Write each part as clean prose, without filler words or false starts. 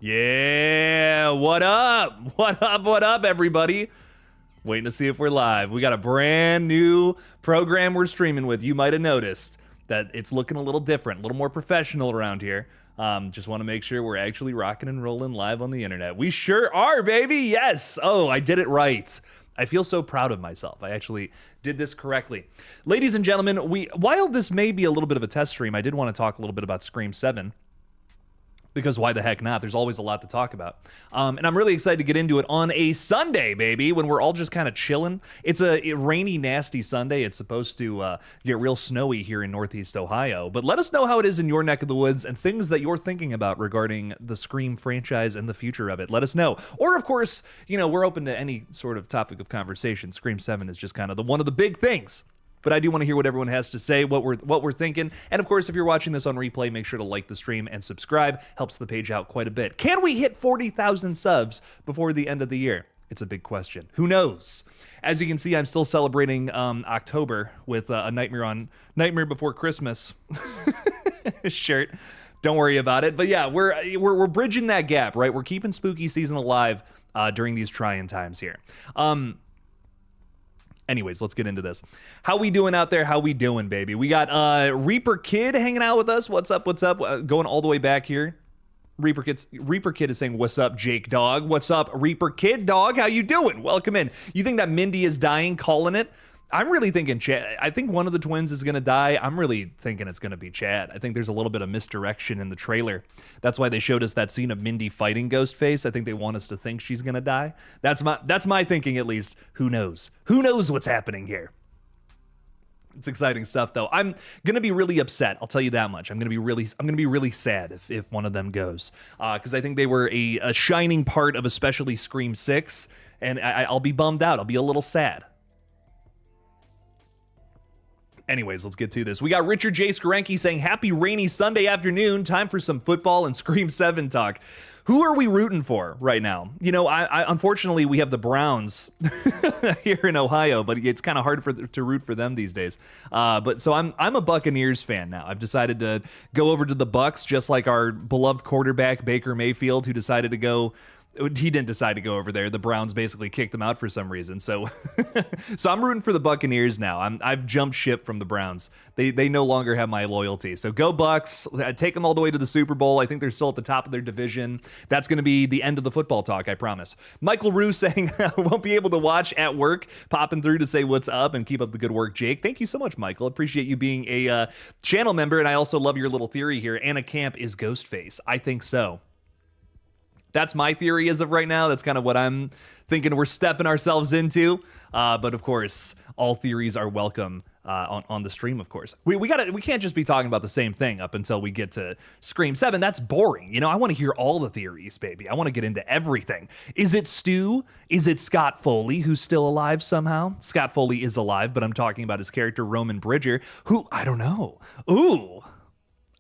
Yeah, what up? What up, everybody? Waiting to see if we're live. We got a brand new program we're streaming with. You might have noticed that it's looking a little different, a little more professional around here. Just want to make sure we're actually rocking and rolling live on the internet. We sure are, baby. Yes. Oh, I did it right. I feel so proud of myself. I actually did this correctly. Ladies and gentlemen, while this may be a little bit of a test stream, I did want to talk a little bit about Scream 7. Because why the heck not? There's always a lot to talk about. And I'm really excited to get into it on a Sunday, baby, when we're all just kind of chilling. It's a rainy, nasty Sunday. It's supposed to get real snowy here in Northeast Ohio. But let us know how it is in your neck of the woods and things that you're thinking about regarding the Scream franchise and the future of it. Let us know. Or, of course, you know, we're open to any sort of topic of conversation. Scream 7 is just kind of one of the big things. But I do want to hear what everyone has to say, what we're thinking. And of course, if you're watching this on replay, make sure to like the stream and subscribe. Helps the page out quite a bit. Can we hit 40,000 subs before the end of the year? It's a big question. Who knows? As you can see, I'm still celebrating October with a Nightmare Before Christmas shirt. Don't worry about it. But yeah, we're bridging that gap, right? We're keeping spooky season alive during these trying times here. Anyways, let's get into this. How we doing out there? How we doing, baby? We got Reaper Kid hanging out with us. What's up? What's up? Going all the way back here. Reaper Kid is saying, "What's up, Jake Dog? What's up, Reaper Kid Dog? How you doing? Welcome in." You think that Mindy is dying? Calling it. I'm really thinking Chad. I think one of the twins is going to die. I'm really thinking it's going to be Chad. I think there's a little bit of misdirection in the trailer. That's why they showed us that scene of Mindy fighting Ghostface. I think they want us to think she's going to die. That's my thinking, at least. Who knows? Who knows what's happening here? It's exciting stuff, though. I'm going to be really upset. I'll tell you that much. I'm going to be really sad if one of them goes. Because I think they were a shining part of especially Scream 6. And I'll be bummed out. I'll be a little sad. Anyways, let's get to this. We got Richard J. Skarenki saying, "Happy rainy Sunday afternoon. Time for some football and Scream 7 talk." Who are we rooting for right now? You know, I unfortunately, we have the Browns here in Ohio, but it's kind of hard to root for them these days. So I'm a Buccaneers fan now. I've decided to go over to the Bucs, just like our beloved quarterback, Baker Mayfield, who decided to go... He didn't decide to go over there. The Browns basically kicked him out for some reason. So I'm rooting for the Buccaneers now. I've jumped ship from the Browns. They no longer have my loyalty. So go Bucs. Take them all the way to the Super Bowl. I think they're still at the top of their division. That's going to be the end of the football talk, I promise. Michael Rue saying, "Won't be able to watch at work." Popping through to say what's up and keep up the good work, Jake. Thank you so much, Michael. Appreciate you being a channel member. And I also love your little theory here. Anna Camp is Ghostface. I think so. That's my theory as of right now. That's kind of what I'm thinking we're stepping ourselves into. But of course, all theories are welcome on the stream, of course. We can't just be talking about the same thing up until we get to Scream 7. That's boring. You know, I want to hear all the theories, baby. I want to get into everything. Is it Stu? Is it Scott Foley, who's still alive somehow? Scott Foley is alive, but I'm talking about his character, Roman Bridger, who, I don't know. Ooh.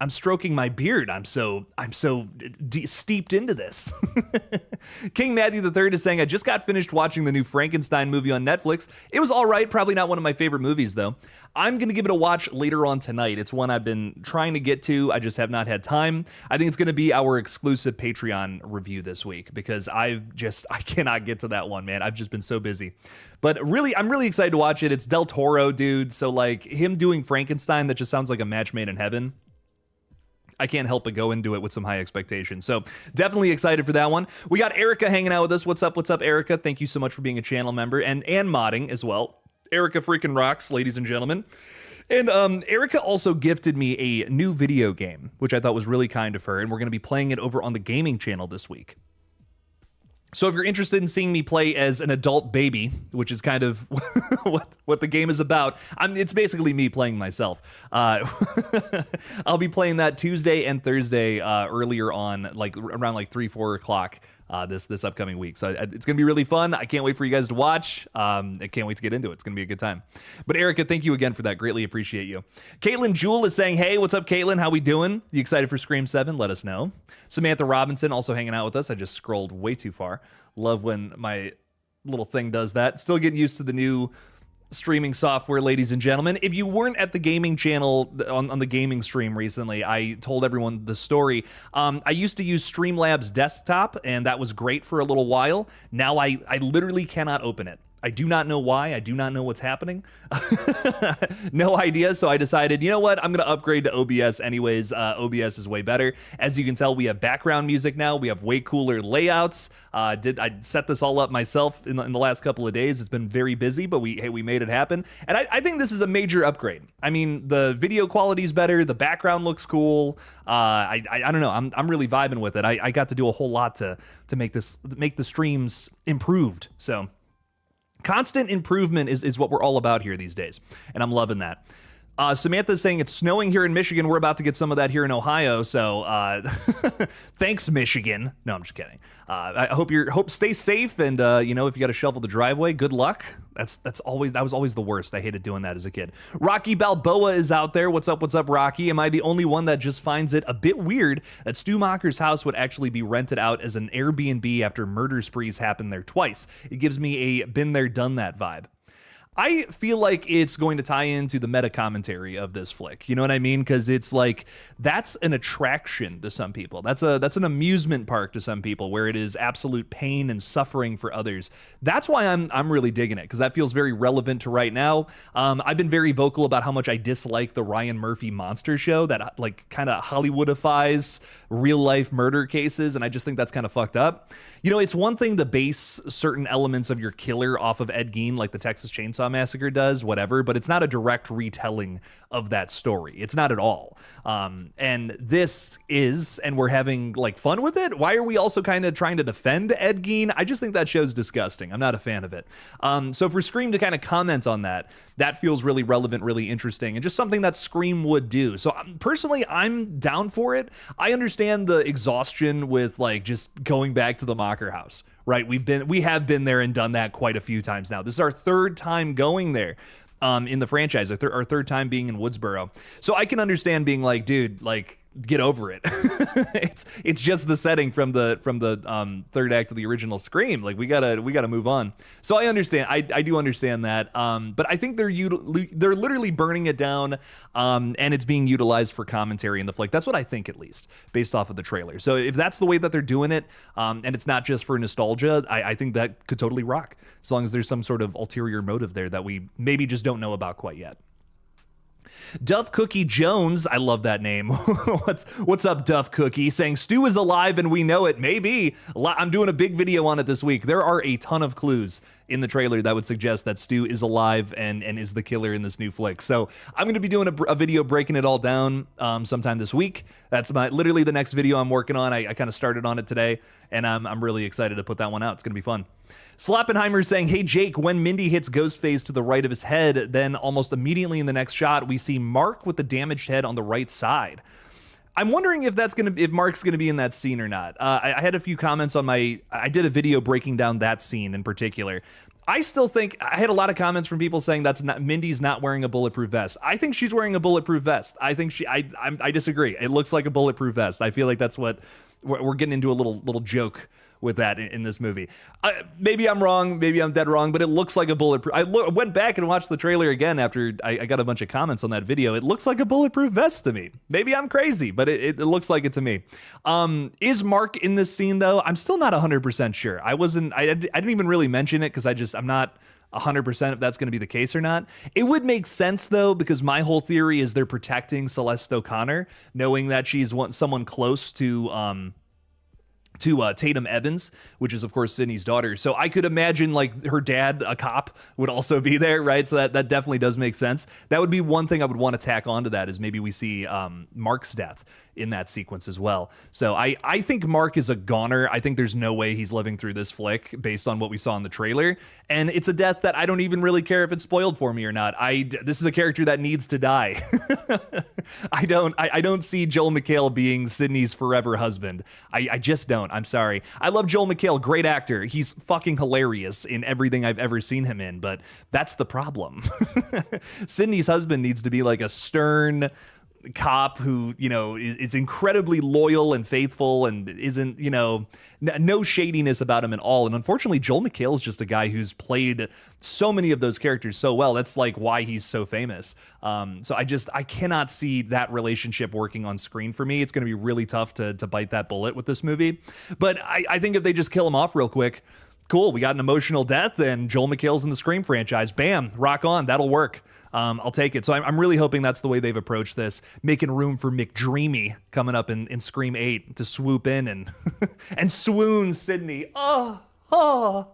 I'm stroking my beard. I'm so steeped into this. King Matthew III is saying, "I just got finished watching the new Frankenstein movie on Netflix. It was all right. Probably not one of my favorite movies, though. I'm going to give it a watch later on tonight. It's one I've been trying to get to. I just have not had time. I think it's going to be our exclusive Patreon review this week because I cannot get to that one, man. I've just been so busy. But really, I'm really excited to watch it. It's Del Toro, dude. So like him doing Frankenstein, that just sounds like a match made in heaven. I can't help but go into it with some high expectations. So definitely excited for that one. We got Erica hanging out with us. What's up, Erica? Thank you so much for being a channel member and modding as well. Erica freaking rocks, ladies and gentlemen. And Erica also gifted me a new video game, which I thought was really kind of her, and we're going to be playing it over on the gaming channel this week. So if you're interested in seeing me play as an adult baby, which is kind of what the game is about, it's basically me playing myself. I'll be playing that Tuesday and Thursday earlier on, like around like 3-4 o'clock this upcoming week. So it's going to be really fun. I can't wait for you guys to watch. I can't wait to get into it. It's going to be a good time. But Erica, thank you again for that. Greatly appreciate you. Caitlin Jewell is saying, "Hey, what's up, Caitlin? How we doing? You excited for Scream 7? Let us know." Samantha Robinson also hanging out with us. I just scrolled way too far. Love when my little thing does that. Still getting used to the new streaming software, ladies and gentlemen. If you weren't at the gaming channel on the gaming stream recently, I told everyone the story. I used to use Streamlabs desktop, and that was great for a little while. Now I literally cannot open it. I do not know why. I do not know what's happening. No idea. So I decided, you know what? I'm going to upgrade to OBS anyways. OBS is way better. As you can tell, we have background music now. We have way cooler layouts. I set this all up myself in the last couple of days. It's been very busy, but we made it happen. And I think this is a major upgrade. I mean, the video quality is better. The background looks cool. I don't know. I'm really vibing with it. I got to do a whole lot to make the streams improved. So constant improvement is what we're all about here these days, and I'm loving that. Samantha's saying it's snowing here in Michigan. We're about to get some of that here in Ohio, so thanks, Michigan. No, I'm just kidding. I hope stay safe, and you know, if you got to shovel the driveway, good luck. That was always the worst. I hated doing that as a kid. Rocky Balboa is out there. What's up, Rocky? Am I the only one that just finds it a bit weird that Stu Macher's house would actually be rented out as an Airbnb after murder sprees happened there twice? It gives me a been there, done that vibe. I feel like it's going to tie into the meta commentary of this flick. You know what I mean? Because it's like, that's an attraction to some people. That's an amusement park to some people, where it is absolute pain and suffering for others. That's why I'm really digging it, because that feels very relevant to right now. I've been very vocal about how much I dislike the Ryan Murphy monster show that like kind of Hollywoodifies real life murder cases, and I just think that's kind of fucked up. You know, it's one thing to base certain elements of your killer off of Ed Gein, like the Texas Chainsaw Massacre does, whatever, but it's not a direct retelling of that story. It's not at all. And this is, and we're having like fun with it. Why are we also kind of trying to defend Ed Gein? I just think that show's disgusting. I'm not a fan of it. So for Scream to kind of comment on that feels really relevant, really interesting, and just something that Scream would do. So personally, I'm down for it. I understand the exhaustion with like just going back to the Macher house, right? We have been there and done that quite a few times now. This is our third time going there in the franchise, our third time being in Woodsboro. So I can understand being like, dude, like, get over it. it's just the setting from the third act of the original Scream. Like we gotta move on. So I understand. I do understand that. But I think they're literally burning it down, and it's being utilized for commentary in the flick. That's what I think, at least based off of the trailer. So if that's the way that they're doing it, and it's not just for nostalgia, I think that could totally rock, as long as there's some sort of ulterior motive there that we maybe just don't know about quite yet. Duff Cookie Jones, I love that name. What's up, Duff Cookie? Saying Stu is alive and we know it. Maybe. I'm doing a big video on it this week. There are a ton of clues in the trailer that would suggest that Stu is alive and is the killer in this new flick. So I'm going to be doing a video breaking it all down sometime this week. That's literally the next video I'm working on. I kind of started on it today, and I'm really excited to put that one out. It's going to be fun. Slappenheimer saying, hey, Jake, when Mindy hits Ghostface to the right of his head, then almost immediately in the next shot, we see Mark with the damaged head on the right side. I'm wondering if Mark's gonna be in that scene or not. I had a few comments on I did a video breaking down that scene in particular. I still think, I had a lot of comments from people saying Mindy's not wearing a bulletproof vest. I think she's wearing a bulletproof vest. I think I disagree. It looks like a bulletproof vest. I feel like that's what we're getting into, a little joke with that in this movie. Maybe I'm wrong, maybe I'm dead wrong, but it looks like a bulletproof. I went back and watched the trailer again after I got a bunch of comments on that video. It looks like a bulletproof vest to me. Maybe I'm crazy, but it looks like it to me. Is Mark in this scene though? I'm still not 100% sure. I didn't even really mention it because I'm not 100% if that's going to be the case or not. It would make sense though, because my whole theory is they're protecting Celeste O'Connor, knowing that she's someone close to Tatum Evans, which is of course Sydney's daughter. So I could imagine like her dad, a cop, would also be there, right? So that definitely does make sense. That would be one thing I would want to tack onto that, is maybe we see Mark's death in that sequence as well. So I think Mark is a goner. I think there's no way he's living through this flick based on what we saw in the trailer. And it's a death that I don't even really care if it's spoiled for me or not. This is a character that needs to die. I don't see Joel McHale being Sydney's forever husband. I just don't. I'm sorry. I love Joel McHale, great actor. He's fucking hilarious in everything I've ever seen him in, but that's the problem. Sydney's husband needs to be like a stern, cop who, is incredibly loyal and faithful and isn't, no shadiness about him at all. And unfortunately, Joel McHale's just a guy who's played so many of those characters so well. That's like why he's so famous. So I cannot see that relationship working on screen for me. It's going to be really tough to bite that bullet with this movie. But I think if they just kill him off real quick, cool, we got an emotional death and Joel McHale's in the Scream franchise. Bam, rock on, that'll work. I'll take it. So I'm really hoping that's the way they've approached this, making room for McDreamy coming up in Scream 8 to swoop in and and swoon Sydney. Oh.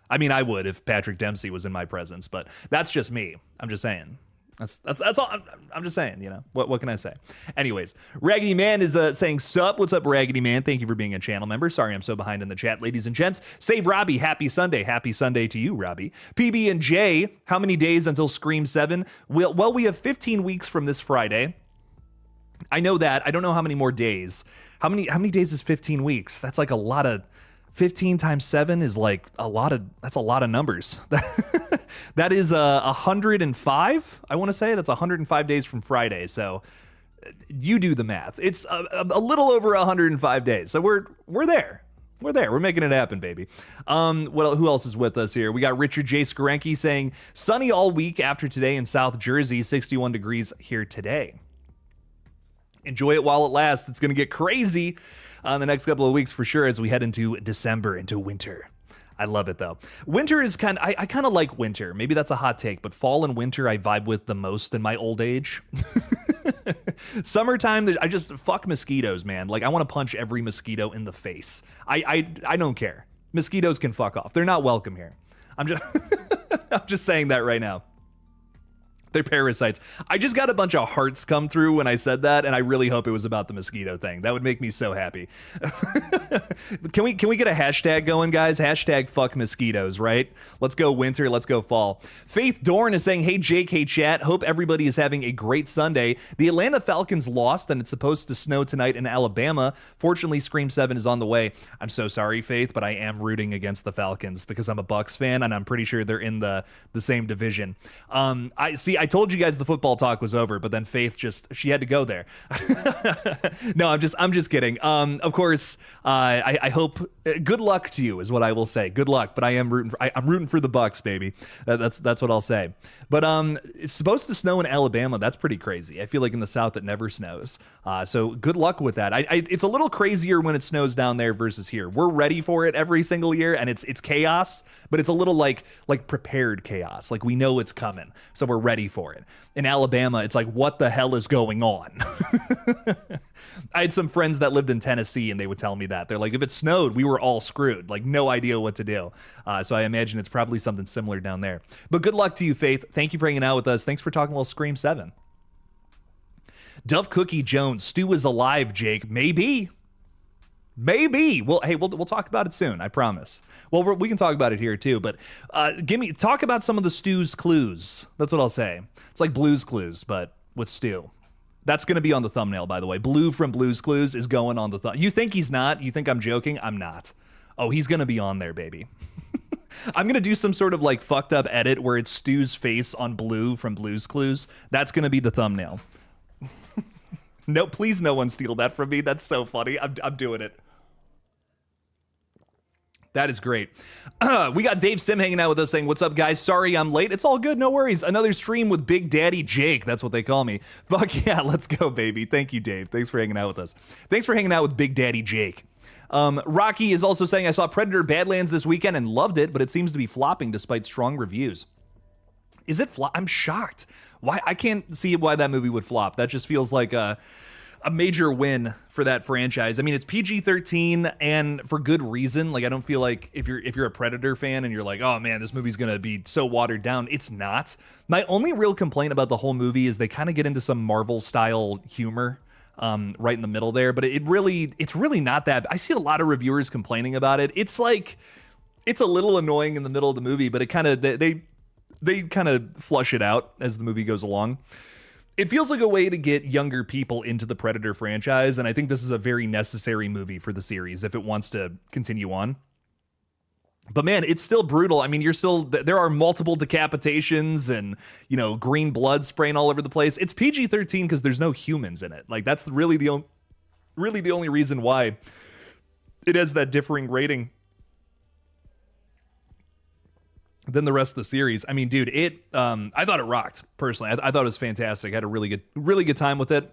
I mean, I would if Patrick Dempsey was in my presence, but that's just me. I'm just saying. That's all. I'm just saying, what can I say? Anyways, Raggedy Man is saying sup. What's up, Raggedy Man? Thank you for being a channel member. Sorry I'm so behind in the chat, ladies and gents. Save Robbie. Happy Sunday. Happy Sunday to you, Robbie. PB and J, how many days until Scream 7? Well, we have 15 weeks from this Friday. I know that. I don't know how many more days. How many days is 15 weeks? That's like a lot of 15 times 7 is like that's a lot of numbers. That is 105, I want to say. That's 105 days from Friday. So you do the math. It's a little over 105 days. So we're there. We're there. We're making it happen, baby. Who else is with us here? We got Richard J. Skarenki saying, sunny all week after today in South Jersey, 61 degrees here today. Enjoy it while it lasts. It's going to get crazy the next couple of weeks for sure as we head into December, into winter. I love it though. Winter is I kind of like winter. Maybe that's a hot take, but fall and winter I vibe with the most in my old age. Summertime, I just fuck mosquitoes, man. Like I want to punch every mosquito in the face. I don't care. Mosquitoes can fuck off. They're not welcome here. I'm just saying that right now. They're parasites. I just got a bunch of hearts come through when I said that, and I really hope it was about the mosquito thing. That would make me so happy. Can we get a hashtag going, guys? Hashtag fuck mosquitoes, right? Let's go winter. Let's go fall. Faith Dorn is saying, hey, Jake, hey, chat. Hope everybody is having a great Sunday. The Atlanta Falcons lost, and it's supposed to snow tonight in Alabama. Fortunately, Scream 7 is on the way. I'm so sorry, Faith, but I am rooting against the Falcons because I'm a Bucs fan, and I'm pretty sure they're in the same division. I told you guys the football talk was over, but then Faith she had to go there. No, I'm just kidding. Of course, I hope good luck to you is what I will say. Good luck, but I'm rooting for the Bucs, baby. That's what I'll say. But it's supposed to snow in Alabama. That's pretty crazy. I feel like in the South it never snows. So good luck with that. It's a little crazier when it snows down there versus here. We're ready for it every single year, and it's chaos, but it's a little like prepared chaos. Like we know it's coming, so we're ready for it. In Alabama, it's like, what the hell is going on? I had some friends that lived in Tennessee, and they would tell me that. They're like, if it snowed, we were all screwed. Like, no idea what to do. So I imagine it's probably something similar down there. But good luck to you, Faith. Thank you for hanging out with us. Thanks for talking a little Scream 7. Duff Cookie Jones, Stu is alive, Jake. Maybe. Well, hey, we'll talk about it soon. I promise. Well, we can talk about it here too. But talk about some of the Stu's clues. That's what I'll say. It's like Blue's Clues, but with Stu. That's going to be on the thumbnail, by the way. Blue from Blue's Clues is going on the thumbnail. You think he's not? You think I'm joking? I'm not. Oh, he's going to be on there, baby. I'm going to do some sort of like fucked up edit where it's Stu's face on Blue from Blue's Clues. That's going to be the thumbnail. No, please no one steal that from me. That's so funny. I'm doing it. That is great. We got Dave Sim hanging out with us saying, what's up, guys? Sorry I'm late. It's all good. No worries. Another stream with Big Daddy Jake. That's what they call me. Fuck yeah. Let's go, baby. Thank you, Dave. Thanks for hanging out with us. Thanks for hanging out with Big Daddy Jake. Rocky is also saying, I saw Predator Badlands this weekend and loved it, but it seems to be flopping despite strong reviews. Is it flop? I'm shocked. Why? I can't see why that movie would flop. That just feels like a major win for that franchise. I mean, it's PG-13 and for good reason. Like, I don't feel like if you're a Predator fan and you're like, oh man, this movie's gonna be so watered down. It's not. My only real complaint about the whole movie is they kind of get into some Marvel style humor right in the middle there, but it's really not that. I see a lot of reviewers complaining about it. It's like, it's a little annoying in the middle of the movie, but it kind of, they kind of flush it out as the movie goes along. It feels like a way to get younger people into the Predator franchise, and I think this is a very necessary movie for the series if it wants to continue on. But man, it's still brutal. I mean, there are multiple decapitations and, green blood spraying all over the place. It's PG-13 because there's no humans in it. Like, that's really the only reason why it has that differing rating than the rest of the series. I mean, dude, I thought it rocked personally. I thought it was fantastic. I had a really good time with it.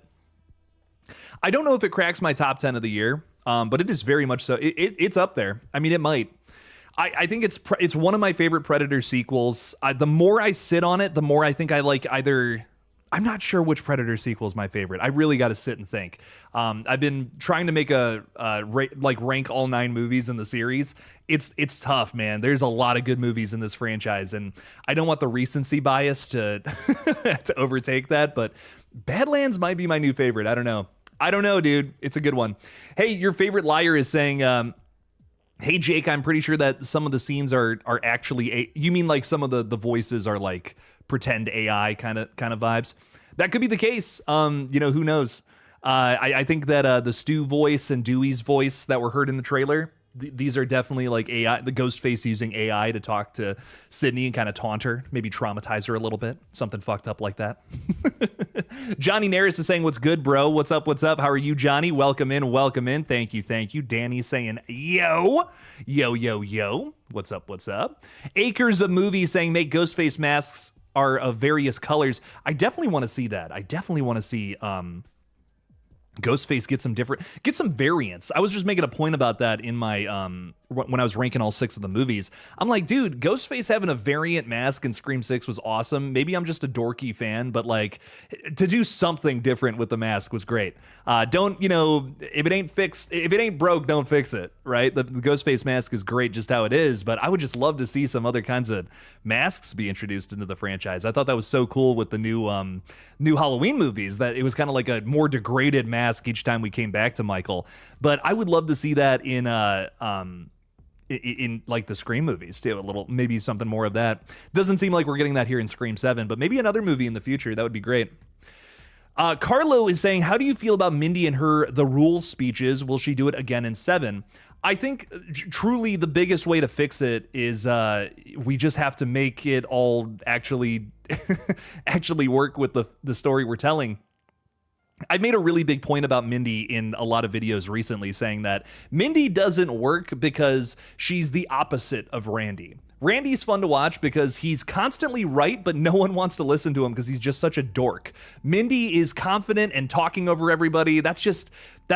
I don't know if it cracks my top 10 of the year, but it is very much so. It's up there. I mean, it might. I think it's one of my favorite Predator sequels. The more I sit on it, the more I think I like either. I'm not sure which Predator sequel is my favorite. I really got to sit and think. I've been trying to make rank all 9 movies in the series. It's tough, man. There's a lot of good movies in this franchise, and I don't want the recency bias to to overtake that. But Badlands might be my new favorite. I don't know, dude. It's a good one. Hey, your favorite liar is saying. Hey Jake, I'm pretty sure that some of the scenes are actually you mean like some of the voices are like pretend AI kind of vibes. That could be the case. Who knows? I think that the Stu voice and Dewey's voice that were heard in the trailer, these are definitely like AI, the Ghostface using AI to talk to Sydney and kind of taunt her, maybe traumatize her a little bit, something fucked up like that. Johnny Naris is saying, what's good, bro? What's up? How are you, Johnny? Welcome in. Thank you. Danny's saying, yo. What's up? Acres of Movies saying, make Ghostface masks are of various colors. I definitely want to see that. I definitely want to see Ghostface get some variants. I was just making a point about that in my when I was ranking all 6 of the movies. I'm like, dude, Ghostface having a variant mask in Scream 6 was awesome. Maybe I'm just a dorky fan, but like to do something different with the mask was great. If it ain't broke, don't fix it, right? The Ghostface mask is great just how it is, but I would just love to see some other kinds of masks be introduced into the franchise. I thought that was so cool with the new Halloween movies, that it was kind of like a more degraded mask each time we came back to Michael. But I would love to see that in like the Scream movies too, maybe something more of that. Doesn't seem like we're getting that here in Scream 7, but maybe another movie in the future. That would be great. Carlo is saying, how do you feel about Mindy and her The Rules speeches? Will she do it again in 7? I think truly the biggest way to fix it is we just have to make it all actually work with the story we're telling. I made a really big point about Mindy in a lot of videos recently, saying that Mindy doesn't work because she's the opposite of Randy. Randy's fun to watch because he's constantly right, but no one wants to listen to him because he's just such a dork. Mindy is confident and talking over everybody. That's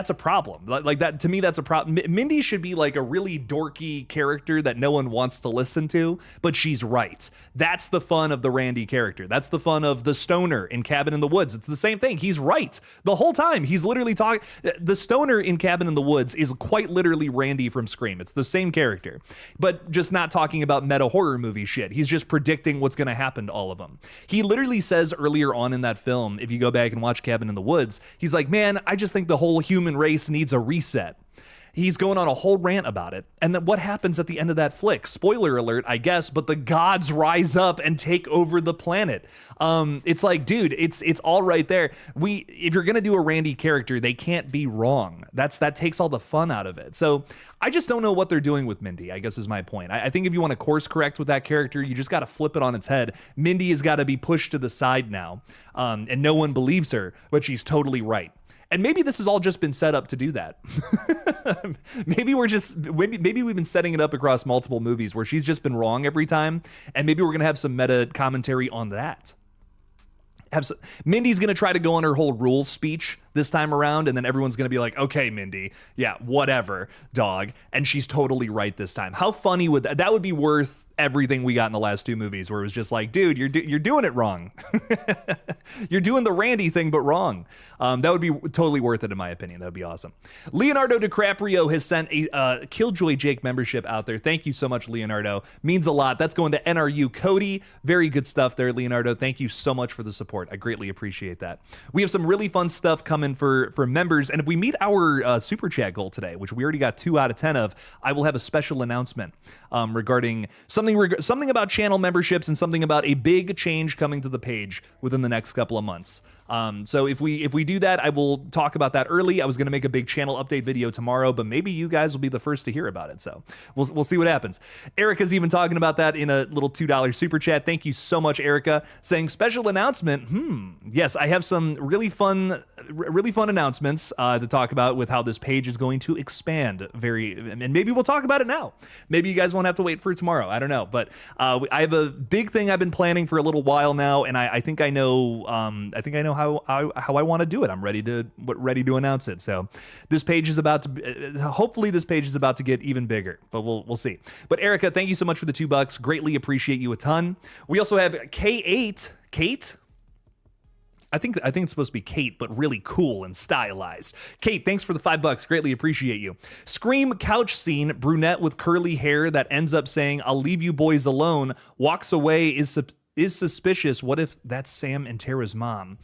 a problem. Like that, to me, that's a problem. Mindy should be like a really dorky character that no one wants to listen to, but she's right. That's the fun of the Randy character. That's the fun of the stoner in Cabin in the Woods. It's the same thing. He's right the whole time. He's literally talking. The stoner in Cabin in the Woods is quite literally Randy from Scream. It's the same character, but just not talking about meta horror movie shit. He's just predicting what's going to happen to all of them. He literally says earlier on in that film, if you go back and watch Cabin in the Woods, he's like, man, I just think the whole human race needs a reset. He's going on a whole rant about it. And then what happens at the end of that flick? Spoiler alert, I guess, but the gods rise up and take over the planet. It's like, dude, it's all right there. If you're going to do a Randy character, they can't be wrong. That takes all the fun out of it. So I just don't know what they're doing with Mindy, I guess is my point. I think if you want to course correct with that character, you just got to flip it on its head. Mindy has got to be pushed to the side now. And no one believes her, but she's totally right. And maybe this has all just been set up to do that. maybe we've been setting it up across multiple movies where she's just been wrong every time. And maybe we're going to have some meta commentary on that. Mindy's going to try to go on her whole rules speech this time around, and then everyone's going to be like, okay, Mindy, yeah, whatever, dog. And she's totally right this time. How funny would that would be worth everything we got in the last 2 movies, where it was just like, dude, you're doing it wrong. You're doing the Randy thing, but wrong. That would be totally worth it, in my opinion. That would be awesome. Leonardo DiCaprio has sent a KillJoy Jake membership out there. Thank you so much, Leonardo. Means a lot. That's going to NRU Cody. Very good stuff there, Leonardo. Thank you so much for the support. I greatly appreciate that. We have some really fun stuff coming for members, and if we meet our super chat goal today, which we already got 2 out of 10 of, I will have a special announcement regarding something about channel memberships and something about a big change coming to the page within the next couple of months. So if we do that, I will talk about that early. I was going to make a big channel update video tomorrow, but maybe you guys will be the first to hear about it. So we'll see what happens. Erica's even talking about that in a little $2 super chat. Thank you so much, Erica, saying special announcement. Yes, I have some really fun announcements to talk about with how this page is going to expand and maybe we'll talk about it now. Maybe you guys won't have to wait for tomorrow. I don't know, but I have a big thing I've been planning for a little while now, and I think I know how I want to do it. I'm ready to announce it. So this page is about to hopefully this page is about to get even bigger, but we'll see. But Erica, thank you so much for the $2. Greatly appreciate you a ton. We also have K8, Kate. I think it's supposed to be Kate, but really cool and stylized. Kate, thanks for the $5. Greatly appreciate you. Scream couch scene, brunette with curly hair that ends up saying, "I'll leave you boys alone," walks away, is suspicious. What if that's Sam and Tara's mom?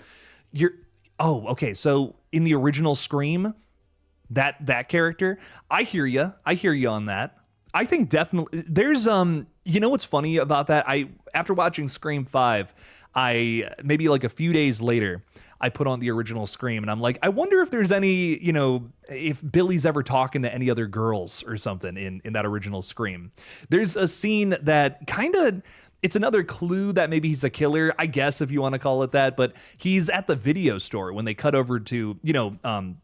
Okay. So in the original Scream, that character, I hear you on that. I think definitely there's you know what's funny about that? After watching Scream 5, maybe like a few days later, I put on the original Scream and I'm like, I wonder if there's any, if Billy's ever talking to any other girls or something in that original Scream. There's a scene that it's another clue that maybe he's a killer, I guess, if you want to call it that. But he's at the video store when they cut over to,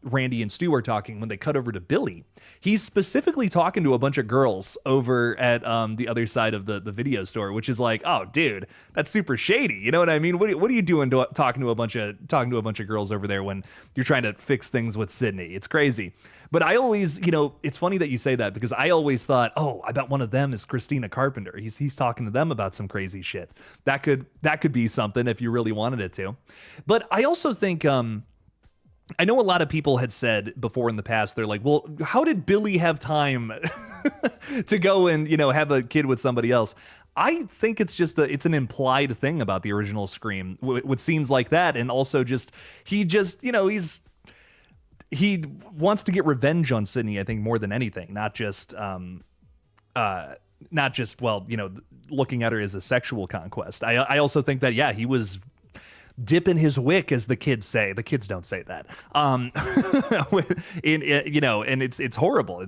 Randy and Stu are talking. When they cut over to Billy, he's specifically talking to a bunch of girls over at the other side of the video store, which is like, oh, dude, that's super shady. You know what I mean? What are you doing talking to a bunch of girls over there when you're trying to fix things with Sydney? It's crazy. But I always, it's funny that you say that, because I always thought, oh, I bet one of them is Christina Carpenter. He's talking to them about some crazy shit. That could be something if you really wanted it to. But I also think, I know a lot of people had said before in the past, they're like, well, how did Billy have time to go and, have a kid with somebody else? I think it's just it's an implied thing about the original Scream with scenes like that. And also he wants to get revenge on Sydney, I think, more than anything, not just looking at her as a sexual conquest. I also think that, yeah, he was dipping his wick, as the kids say. The kids don't say that. And it's horrible.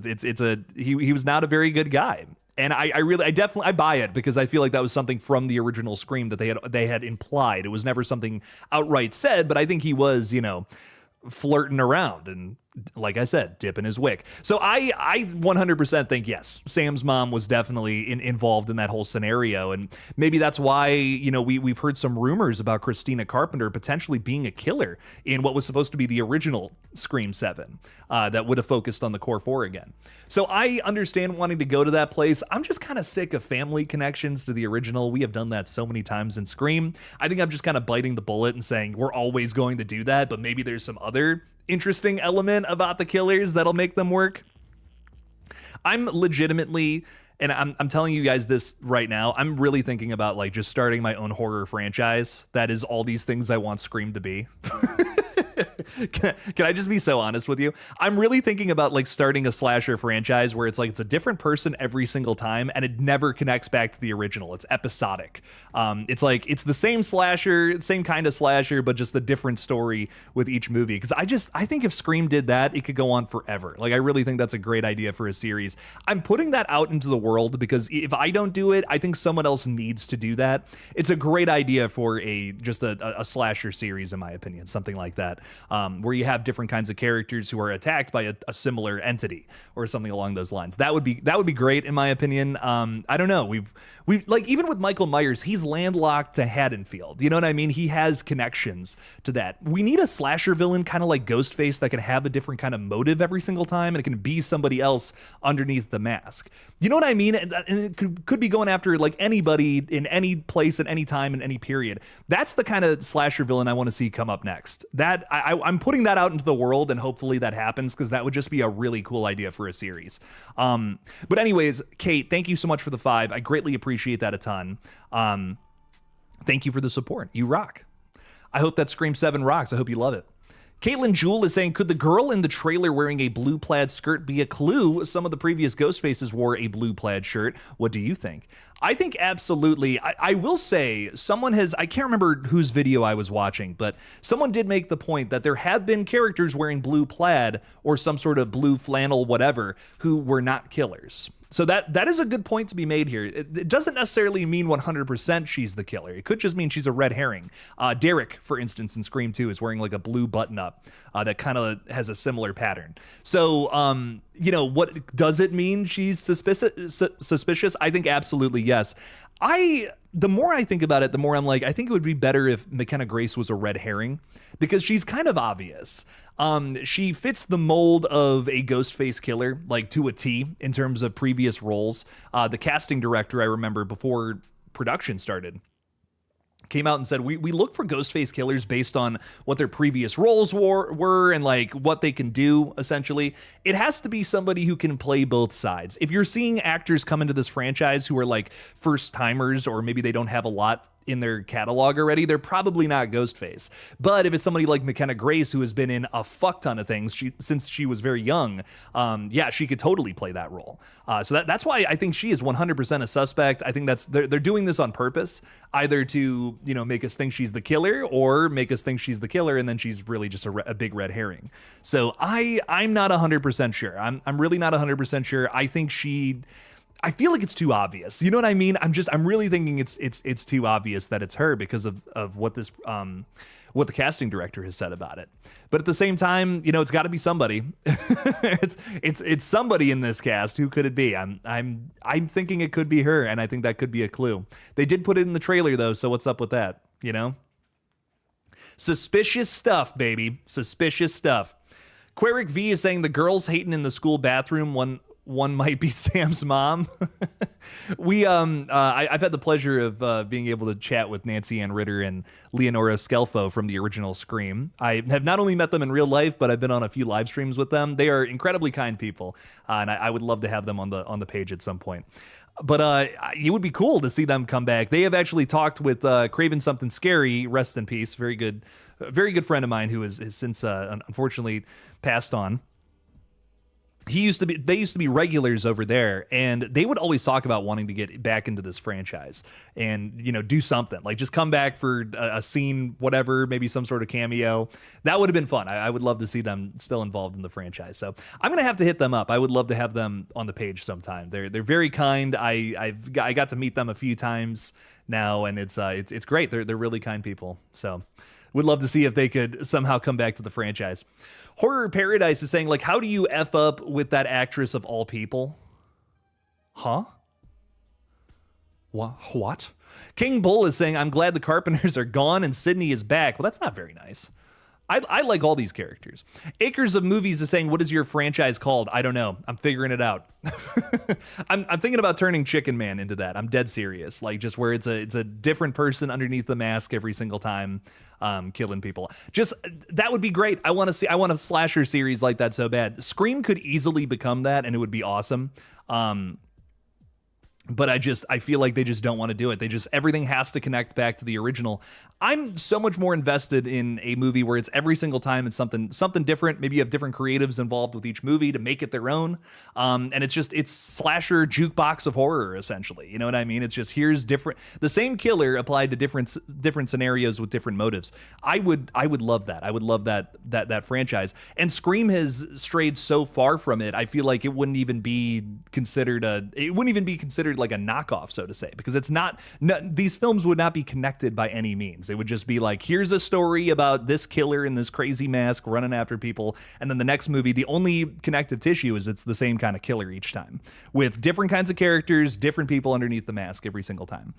He was not a very good guy. And I definitely buy it, because I feel like that was something from the original Scream that they had implied. It was never something outright said, but I think he was, flirting around and, like I said, dipping his wick. So I 100% think, yes, Sam's mom was definitely involved in that whole scenario. And maybe that's why, we've heard some rumors about Christina Carpenter potentially being a killer in what was supposed to be the original Scream 7 that would have focused on the core 4 again. So I understand wanting to go to that place. I'm just kind of sick of family connections to the original. We have done that so many times in Scream. I think I'm just kind of biting the bullet and saying we're always going to do that, but maybe there's some other interesting element about the killers that'll make them work. I'm legitimately, and I'm telling you guys this right now, I'm really thinking about like just starting my own horror franchise that is all these things I want Scream to be. Can I just be so honest with you? I'm really thinking about like starting a slasher franchise where it's like it's a different person every single time and it never connects back to the original. It's episodic. It's like it's the same slasher, same kind of slasher, but just a different story with each movie. Because I think if Scream did that, it could go on forever. Like I really think that's a great idea for a series. I'm putting that out into the world because if I don't do it, I think someone else needs to do that. It's a great idea for just a slasher series, in my opinion, something like that. Where you have different kinds of characters who are attacked by a similar entity or something along those lines. That would be great, in my opinion. I don't know. We've like, even with Michael Myers, he's landlocked to Haddonfield. You know what I mean? He has connections to that. We need a slasher villain kind of like Ghostface that can have a different kind of motive every single time, and it can be somebody else underneath the mask. You know what I mean? And it could be going after like anybody in any place at any time in any period. That's the kind of slasher villain I want to see come up next. That I'm putting that out into the world, and hopefully that happens, because that would just be a really cool idea for a series. But anyways, Kate, thank you so much for the 5. I greatly appreciate that a ton. Thank you for the support. You rock. I hope that Scream 7 rocks. I hope you love it. Caitlin Jewell is saying, could the girl in the trailer wearing a blue plaid skirt be a clue? Some of the previous Ghostfaces wore a blue plaid shirt. What do you think? I think absolutely. I will say someone has, I can't remember whose video I was watching, but someone did make the point that there have been characters wearing blue plaid or some sort of blue flannel, whatever, who were not killers. So that is a good point to be made here. It doesn't necessarily mean 100% she's the killer. It could just mean she's a red herring. Derek, for instance, in Scream 2 is wearing like a blue button-up that kind of has a similar pattern. So, what does it mean she's suspicious? I think absolutely yes. The more I think about it, the more I'm like, I think it would be better if McKenna Grace was a red herring because she's kind of obvious. She fits the mold of a Ghostface killer, like to a T in terms of previous roles. The casting director, I remember before production started, came out and said, we look for Ghostface killers based on what their previous roles were and like what they can do, essentially. It has to be somebody who can play both sides. If you're seeing actors come into this franchise who are like first timers, or maybe they don't have a lot in their catalog already, they're probably not Ghostface. But if it's somebody like McKenna Grace, who has been in a fuck ton of things since she was very young, she could totally play that role. So that's why I think she is 100% a suspect. I think they're doing this on purpose, either to make us think she's the killer, or make us think she's the killer and then she's really just a big red herring. So I'm not 100% sure. I'm really not 100% sure. I feel like it's too obvious. You know what I mean? I'm really thinking it's too obvious that it's her because of what this what the casting director has said about it. But at the same time, it's got to be somebody. it's somebody in this cast. Who could it be? I'm thinking it could be her, and I think that could be a clue. They did put it in the trailer though, so what's up with that? Suspicious stuff, baby. Suspicious stuff. Queric V is saying the girls hating in the school bathroom one might be Sam's mom. I've had the pleasure of being able to chat with Nancy Ann Ritter and Leonora Scelfo from the original Scream. I have not only met them in real life, but I've been on a few live streams with them. They are incredibly kind people, and I would love to have them on the page at some point. But it would be cool to see them come back. They have actually talked with Craven Something Scary, rest in peace, very good friend of mine who has since unfortunately passed on. They used to be regulars over there, and they would always talk about wanting to get back into this franchise and do something, like just come back for a scene, whatever, maybe some sort of cameo. That would have been fun. I would love to see them still involved in the franchise. So I'm gonna have to hit them up. I would love to have them on the page sometime. They're very kind. I got to meet them a few times now, and it's great. They're really kind people. So would love to see if they could somehow come back to the franchise. Horror Paradise is saying, like, how do you F up with that actress of all people? Huh? What? King Bull is saying, I'm glad the Carpenters are gone and Sydney is back. Well, that's not very nice. I like all these characters. Acres of Movies is saying, what is your franchise called? I don't know. I'm figuring it out. I'm thinking about turning Chicken Man into that. I'm dead serious. Like, just where it's a different person underneath the mask every single time, killing people. Just, that would be great. I want a slasher series like that so bad. Scream could easily become that, and it would be awesome. But I feel like they just don't want to do it. Everything has to connect back to the original. I'm so much more invested in a movie where it's every single time it's something different. Maybe you have different creatives involved with each movie to make it their own. And it's slasher jukebox of horror, essentially. You know what I mean? It's just, here's the same killer applied to different scenarios with different motives. I would love that. I would love that franchise. And Scream has strayed so far from it. I feel like it wouldn't even be considered like a knockoff, so to say, because these films would not be connected by any means. It would just be like, here's a story about this killer in this crazy mask running after people, and then the next movie, the only connective tissue is it's the same kind of killer each time, with different kinds of characters, different people underneath the mask every single time.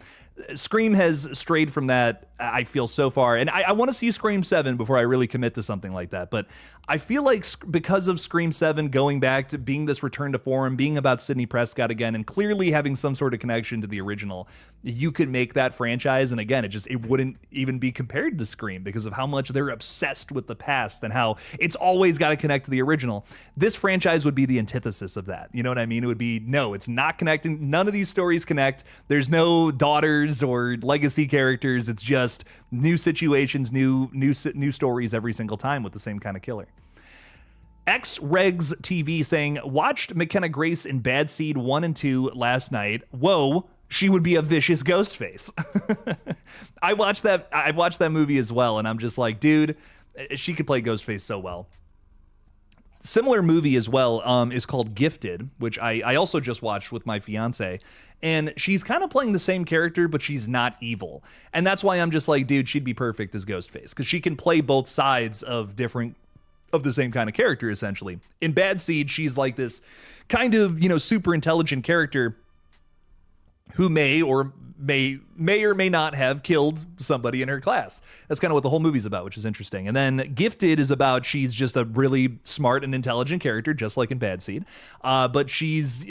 Scream has strayed from that, I feel, so far, and I want to see Scream 7 before I really commit to something like that, but I feel like because of Scream 7 going back to being this return to form, being about Sidney Prescott again, and clearly having some sort of connection to the original, you could make that franchise, and again, it wouldn't even be compared to Scream because of how much they're obsessed with the past and how it's always got to connect to the original. This franchise would be the antithesis of that. You know what I mean? It would be, no, it's not connecting. None of these stories connect. There's no daughters or legacy characters. It's just new situations, new stories every single time with the same kind of killer. X-Regs TV saying, watched McKenna Grace in Bad Seed 1 and 2 last night. Whoa, She would be a vicious ghost face. I've watched that movie as well, and I'm just like, dude, she could play Ghostface so well. Similar movie as well is called Gifted, which I also just watched with my fiance, and she's kind of playing the same character, but she's not evil. And that's why I'm just like, dude, she'd be perfect as Ghostface, because she can play both sides of the same kind of character, essentially. In Bad Seed, she's like this kind of, super intelligent character who may or may not have killed somebody in her class. That's kind of what the whole movie's about, which is interesting. And then Gifted is about she's just a really smart and intelligent character, just like in Bad Seed. But she's,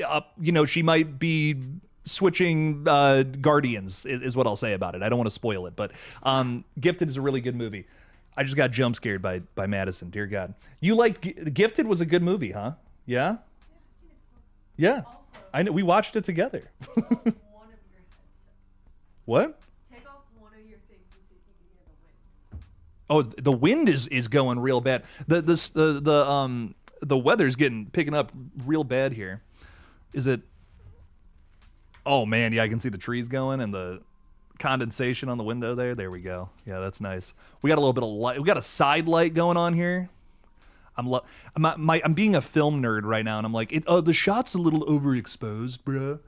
she might be switching guardians is what I'll say about it. I don't want to spoil it, but Gifted is a really good movie. I just got jump scared by Madison. Dear God. You liked Gifted was a good movie, huh? Yeah? Yeah. I know. We watched it together. What? Take off one of your things and see if you can hear the wind. Oh, the wind is going real bad. The weather's picking up real bad here. Is it? Oh man, yeah, I can see the trees going and the condensation on the window there. There we go. Yeah, that's nice. We got a little bit of light. We got a side light going on here. I'm being a film nerd right now, and I'm like, the shot's a little overexposed, bruh.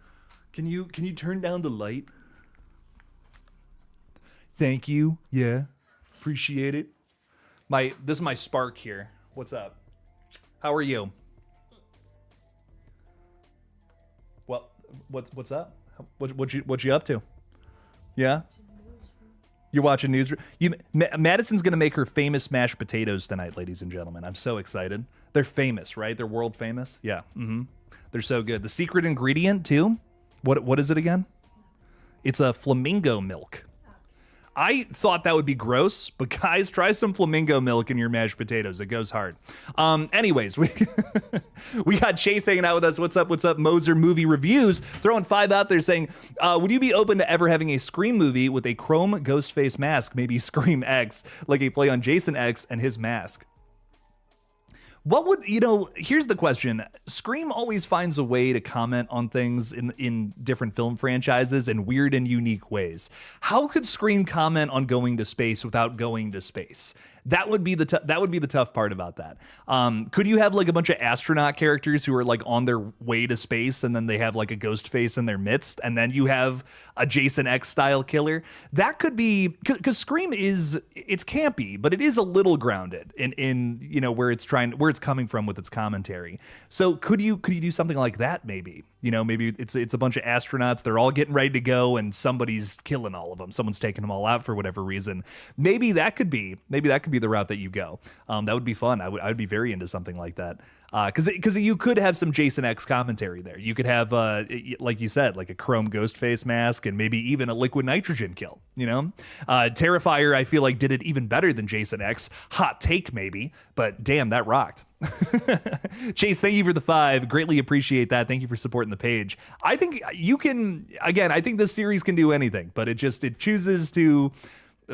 Can you turn down the light? Thank you. Yeah. Appreciate it. This is my Spark here. What's up? How are you? Well, what's up? What you up to? Yeah? You're watching news. Madison's going to make her famous mashed potatoes tonight, ladies and gentlemen. I'm so excited. They're famous, right? They're world famous. Yeah. Mm-hmm. They're so good. The secret ingredient too. What is it again? It's a flamingo milk. I thought that would be gross, but guys, try some flamingo milk in your mashed potatoes. It goes hard. Anyways, we got Chase hanging out with us. What's up, Moser Movie Reviews? Throwing 5 out there saying, would you be open to ever having a Scream movie with a chrome Ghostface mask, maybe Scream X, like a play on Jason X and his mask? What would, here's the question. Scream always finds a way to comment on things in different film franchises in weird and unique ways. How could Scream comment on going to space without going to space? That would be the tough part about that. Could you have like a bunch of astronaut characters who are like on their way to space, and then they have like a ghost face in their midst, and then you have a Jason X style killer? That could be, because Scream it's campy, but it is a little grounded in where it's coming from with its commentary. So could you do something like that? Maybe maybe it's a bunch of astronauts. They're all getting ready to go, and somebody's killing all of them. Someone's taking them all out for whatever reason. Maybe that could be the route that you go. That would be fun. I would be very into something like that. Because you could have some Jason X commentary there. You could have, like you said, like a chrome ghost face mask, and maybe even a liquid nitrogen kill. Terrifier, I feel like, did it even better than Jason X. Hot take, maybe, but damn, that rocked. Chase, thank you for the 5. Greatly appreciate that. Thank you for supporting the page. I think you can. Again, I think this series can do anything, but it chooses to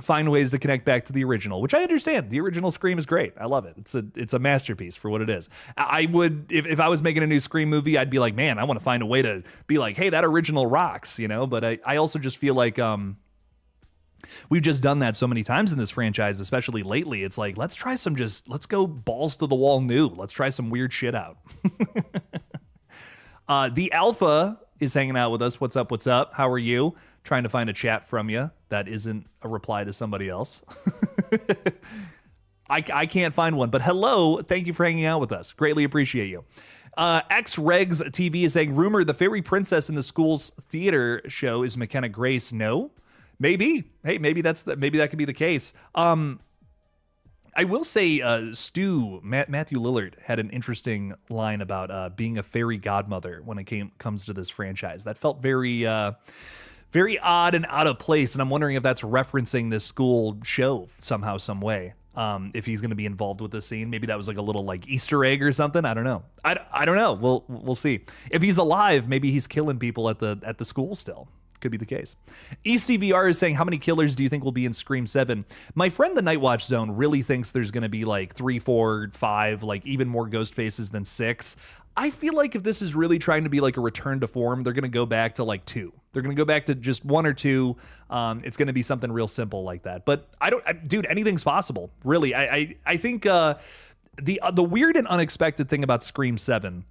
find ways to connect back to the original, which I understand. The original Scream is great. I love it. It's a masterpiece for what it is. I would, if I was making a new Scream movie, I'd be like, man, I want to find a way to be like, hey, that original rocks, but I also just feel like we've just done that so many times in this franchise, especially lately. It's like, let's go balls to the wall new. Let's try some weird shit out. The Alpha is hanging out with us. What's up? How are you? Trying to find a chat from you that isn't a reply to somebody else. I can't find one, but hello. Thank you for hanging out with us. Greatly appreciate you. X-Regs TV is saying, rumor the fairy princess in the school's theater show is McKenna Grace. No? Maybe. Hey, maybe that could be the case. I will say, Matthew Lillard had an interesting line about being a fairy godmother when it comes to this franchise. That felt very odd and out of place, and I'm wondering if that's referencing this school show somehow, some way. If he's going to be involved with this scene, maybe that was like a little like Easter egg or something. I don't know. I don't know. We'll see. If he's alive, maybe he's killing people at the school still. Could be the case. EastVR is saying, how many killers do you think will be in Scream 7? My friend the Nightwatch Zone really thinks there's going to be like 3, 4, 5, like even more ghost faces than 6. I feel like if this is really trying to be like a return to form, they're going to go back to like 2. They're going to go back to just 1 or 2. It's going to be something real simple like that. But dude, anything's possible. Really. I think the weird and unexpected thing about Scream 7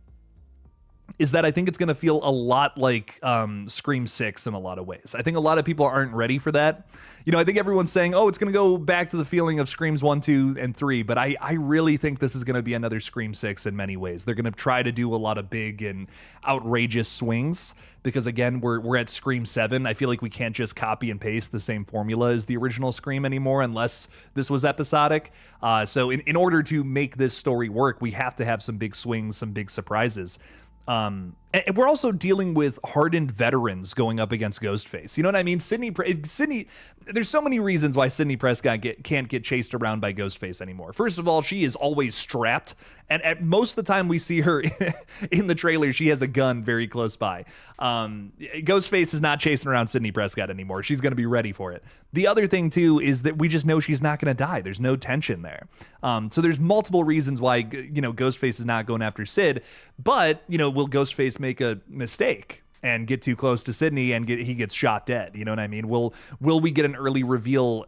is that I think it's going to feel a lot like Scream 6 in a lot of ways. I think a lot of people aren't ready for that. I think everyone's saying, oh, it's going to go back to the feeling of Screams 1, 2, and 3, but I really think this is going to be another Scream 6 in many ways. They're going to try to do a lot of big and outrageous swings because, again, we're at Scream 7. I feel like we can't just copy and paste the same formula as the original Scream anymore unless this was episodic. So in order to make this story work, we have to have some big swings, some big surprises. And we're also dealing with hardened veterans going up against Ghostface. You know what I mean? Sydney, there's so many reasons why Sydney Prescott can't get chased around by Ghostface anymore. First of all, she is always strapped, and at most of the time we see her in the trailer, she has a gun very close by. Ghostface is not chasing around Sydney Prescott anymore. She's going to be ready for it. The other thing too is that we just know she's not going to die. There's no tension there. So there's multiple reasons why Ghostface is not going after Sid, but will Ghostface make a mistake and get too close to Sydney and he gets shot dead? You know what I mean? Will we get an early reveal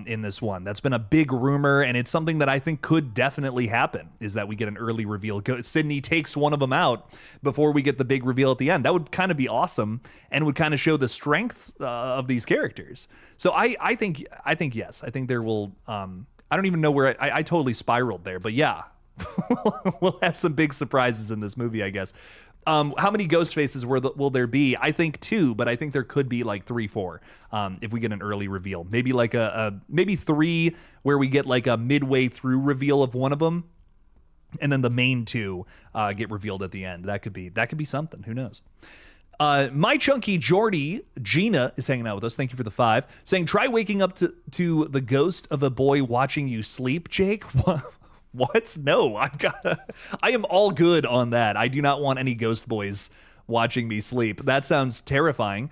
in this one? That's been a big rumor, and it's something that I think could definitely happen, is that we get an early reveal. Sydney takes one of them out before we get the big reveal at the end. That would kind of be awesome and would kind of show the strengths of these characters. So I think yes. I think there will I don't even know where I totally spiraled there, but yeah. We'll have some big surprises in this movie, I guess. How many ghost faces will there be? I think 2, but I think there could be like 3, 4 if we get an early reveal. Maybe like maybe 3 where we get like a midway through reveal of one of them, and then the main 2 get revealed at the end. That could be something. Who knows? My chunky Jordy, Gina, is hanging out with us. Thank you for the 5. Saying, try waking up to the ghost of a boy watching you sleep, Jake. What? No, I am all good on that. I do not want any ghost boys watching me sleep. That sounds terrifying.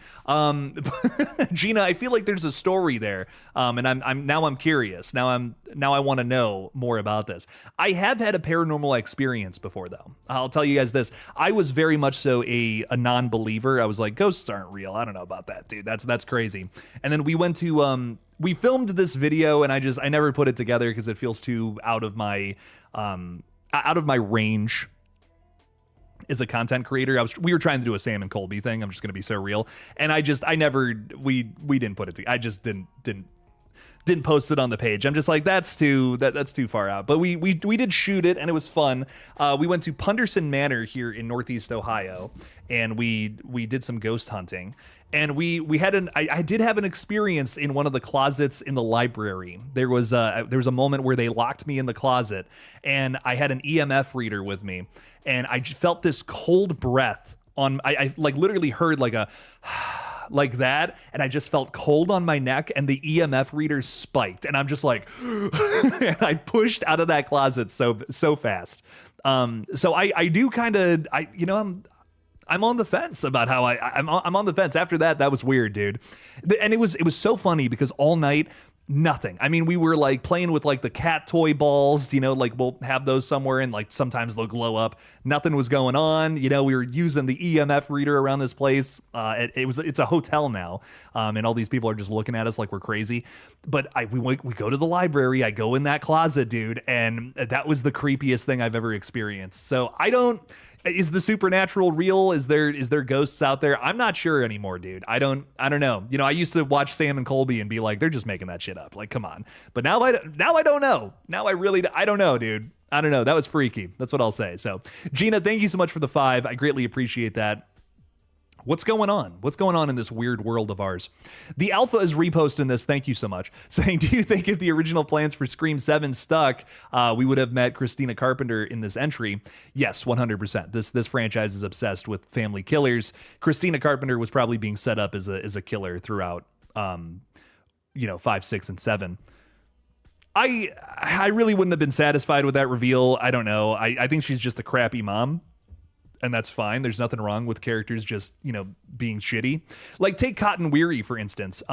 Gina, I feel like there's a story there. And I'm curious. Now I want to know more about this. I have had a paranormal experience before, though. I'll tell you guys this. I was very much so a non-believer. I was like, ghosts aren't real. I don't know about that, dude. That's crazy. And then we went to we filmed this video, and I never put it together because it feels too out of my range as a content creator. We were trying to do a Sam and Colby thing. I'm just going to be so real. And we didn't put it together. I just didn't post it on the page. I'm just like, that's too far out. But we did shoot it, and it was fun. We went to Punderson Manor here in Northeast Ohio, and we did some ghost hunting. And we had I did have an experience in one of the closets in the library. There was a moment where they locked me in the closet, and I had an EMF reader with me, and I just felt this cold breath on. I like literally heard like a like that, and I just felt cold on my neck, and the EMF reader spiked, and I'm just like, and I pushed out of that closet so fast. So I do kind of I'm on the fence about how I'm on the fence. After that was weird, dude. And it was so funny because all night, nothing. I mean, we were like playing with like the cat toy balls, like we'll have those somewhere, and like sometimes they'll glow up. Nothing was going on. We were using the EMF reader around this place. It's a hotel now. And all these people are just looking at us like we're crazy. But we go to the library. I go in that closet, dude. And that was the creepiest thing I've ever experienced. So is the supernatural real? Is there ghosts out there? I'm not sure anymore, dude. I don't know. I used to watch Sam and Colby and be like, they're just making that shit up. Like, come on. But now I don't know. Now I don't know, dude. I don't know. That was freaky. That's what I'll say. So, Gina, thank you so much for the 5. I greatly appreciate that. What's going on? What's going on in this weird world of ours? The Alpha is reposting this. Thank you so much. Saying, do you think if the original plans for Scream 7 stuck, we would have met Christina Carpenter in this entry? Yes, 100%. This franchise is obsessed with family killers. Christina Carpenter was probably being set up as a killer throughout, 5, 6, and 7. I really wouldn't have been satisfied with that reveal. I don't know. I think she's just a crappy mom. and that's fine. There's nothing wrong with characters just, being shitty. Like, take Cotton Weary, for instance.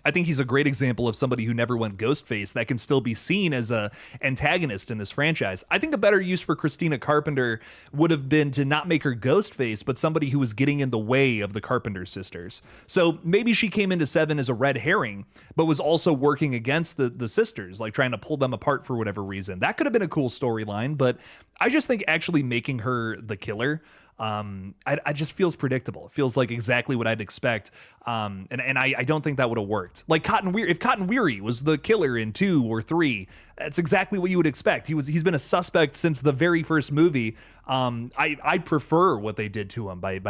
I think he's a great example of somebody who never went Ghostface that can still be seen as a antagonist in this franchise. I think a better use for Christina Carpenter would have been to not make her Ghostface, but somebody who was getting in the way of the Carpenter sisters. So maybe she came into 7 as a red herring, but was also working against the sisters, like trying to pull them apart for whatever reason. That could have been a cool storyline, but I just think actually making her the killer, I just feels predictable. It feels like exactly what I'd expect. And I don't think that would have worked. Like if Cotton Weary was the killer in 2 or 3, that's exactly what you would expect. He's been a suspect since the very first movie. I prefer what they did to him by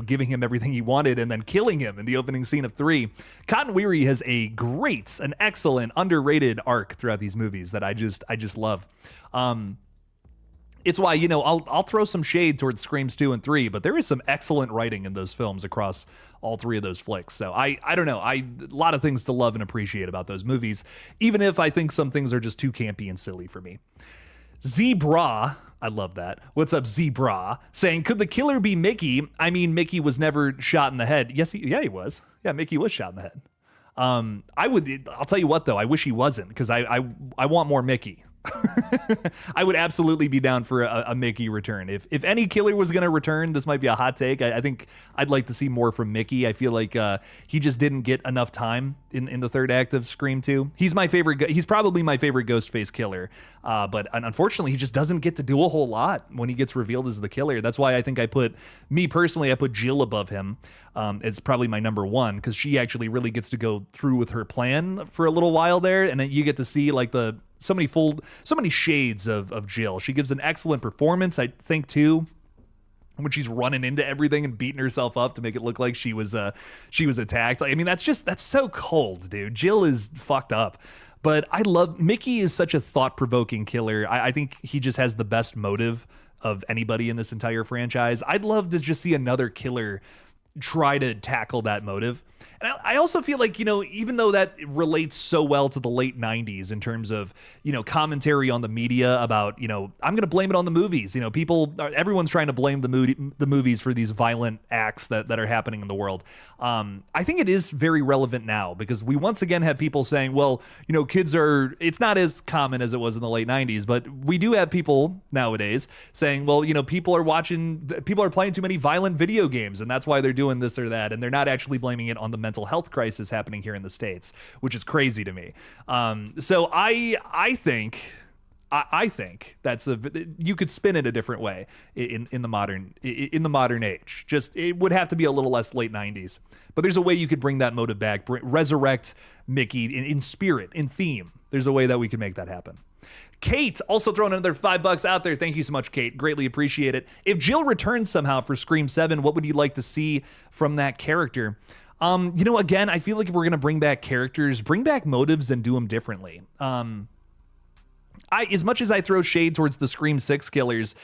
giving him everything he wanted and then killing him in the opening scene of 3. Cotton Weary has an excellent, underrated arc throughout these movies that I just love. It's why, I'll throw some shade towards Screams 2 and 3, but there is some excellent writing in those films across all 3 of those flicks. So I don't know. A lot of things to love and appreciate about those movies, even if I think some things are just too campy and silly for me. Zebra, I love that. What's up, Zebra? Saying, could the killer be Mickey? I mean, Mickey was never shot in the head. Yes, he was. Yeah, Mickey was shot in the head. I'll tell you what, though. I wish he wasn't, because I want more Mickey. I would absolutely be down for a Mickey return. If any killer was going to return, this might be a hot take. I think I'd like to see more from Mickey. I feel like he just didn't get enough time in the third act of Scream 2. He's my favorite. He's probably my favorite Ghostface killer. But unfortunately, he just doesn't get to do a whole lot when he gets revealed as the killer. That's why I think I put Jill above him. It's probably my number 1, because she actually really gets to go through with her plan for a little while there, and then you get to see like so many shades of Jill. She gives an excellent performance, I think, too, when she's running into everything and beating herself up to make it look like she was attacked. I mean, that's so cold, dude. Jill is fucked up. But Mickey is such a thought-provoking killer. I think he just has the best motive of anybody in this entire franchise. I'd love to just see another killer try to tackle that motive. And I also feel like, even though that relates so well to the late 90s in terms of, commentary on the media about, I'm going to blame it on the movies. Everyone's trying to blame the movies for these violent acts that are happening in the world. I think it is very relevant now, because we once again have people saying, well, it's not as common as it was in the late 90s, but we do have people nowadays saying, well, people are playing too many violent video games, and that's why they're doing this or that. And they're not actually blaming it on the mental health crisis happening here in the States, which is crazy to me. So I think that's you could spin it a different way in the modern age. Just, it would have to be a little less late 90s, but there's a way you could bring that motive back, resurrect Mickey in spirit, in theme. There's a way that we can make that happen. Kate also throwing another $5 out there. Thank you so much, Kate. Greatly appreciate it. If Jill returns somehow for Scream 7, what would you like to see from that character? Again, I feel like if we're going to bring back characters, bring back motives and do them differently. As much as I throw shade towards the Scream 6 killers,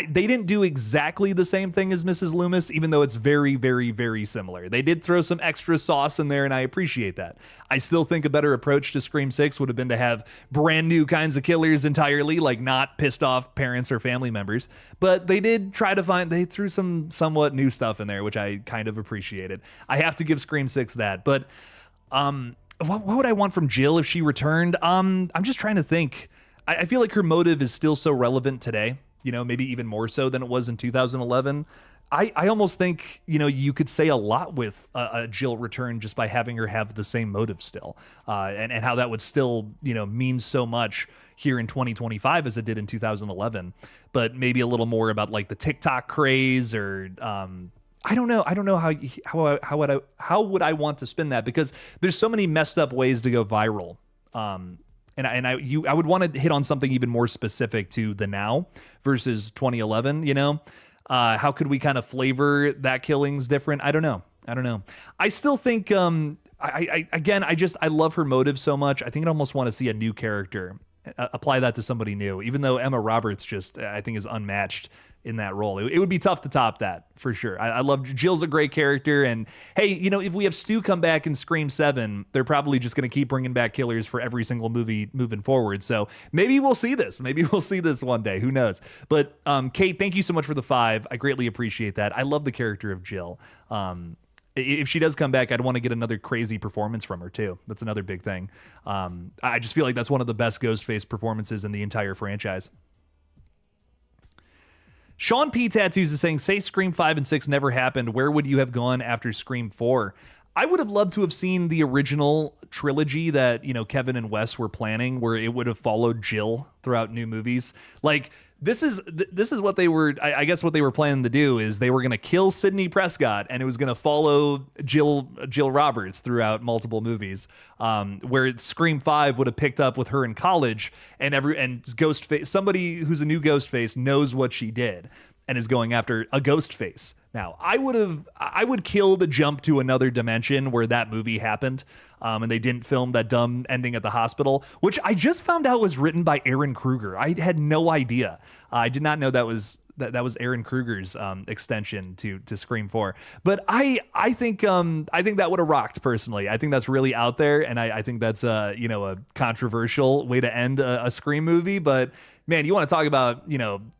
they didn't do exactly the same thing as Mrs. Loomis, even though it's very, very, very similar. They did throw some extra sauce in there, and I appreciate that. I still think a better approach to Scream 6 would have been to have brand new kinds of killers entirely, like not pissed off parents or family members. But they did they threw some somewhat new stuff in there, which I kind of appreciated. I have to give Scream 6 that. But what would I want from Jill if she returned? I'm just trying to think. I feel like her motive is still so relevant today, maybe even more so than it was in 2011. I almost think, you could say a lot with a Jill return just by having her have the same motive still, and how that would still, mean so much here in 2025 as it did in 2011, but maybe a little more about like the TikTok craze or, I don't know how would I want to spin that, because there's so many messed up ways to go viral. And I would want to hit on something even more specific to the now versus 2011, how could we kind of flavor that killing's different? I don't know. I still think, I love her motive so much. I think I almost want to see a new character apply that to somebody new, even though Emma Roberts just, I think, is unmatched in that role. It would be tough to top that for sure. I love Jill's a great character. And hey, you know, if we have Stu come back in Scream 7, they're probably just going to keep bringing back killers for every single movie moving forward. So maybe we'll see this. Maybe we'll see this one day. Who knows? But Kate, thank you so much for the 5. I greatly appreciate that. I love the character of Jill. If she does come back, I'd want to get another crazy performance from her too. That's another big thing. I just feel like that's one of the best Ghostface performances in the entire franchise. Sean P. Tattoos is saying, say Scream 5 and 6 never happened. Where would you have gone after Scream 4? I would have loved to have seen the original trilogy that, you know, Kevin and Wes were planning, where it would have followed Jill throughout new movies. Like, this is what they were, I guess what they were planning to do is they were going to kill Sidney Prescott, and it was going to follow Jill Roberts throughout multiple movies, where Scream 5 would have picked up with her in college, and Ghostface, somebody who's a new Ghostface knows what she did and is going after a Ghostface. Now, I would kill the jump to another dimension where that movie happened, and they didn't film that dumb ending at the hospital, which I just found out was written by Aaron Kruger. I had no idea. I did not know that was Aaron Kruger's extension to Scream 4. But I think that would have rocked personally. I think that's really out there, and I think that's a controversial way to end a Scream movie, but man, you want to talk about,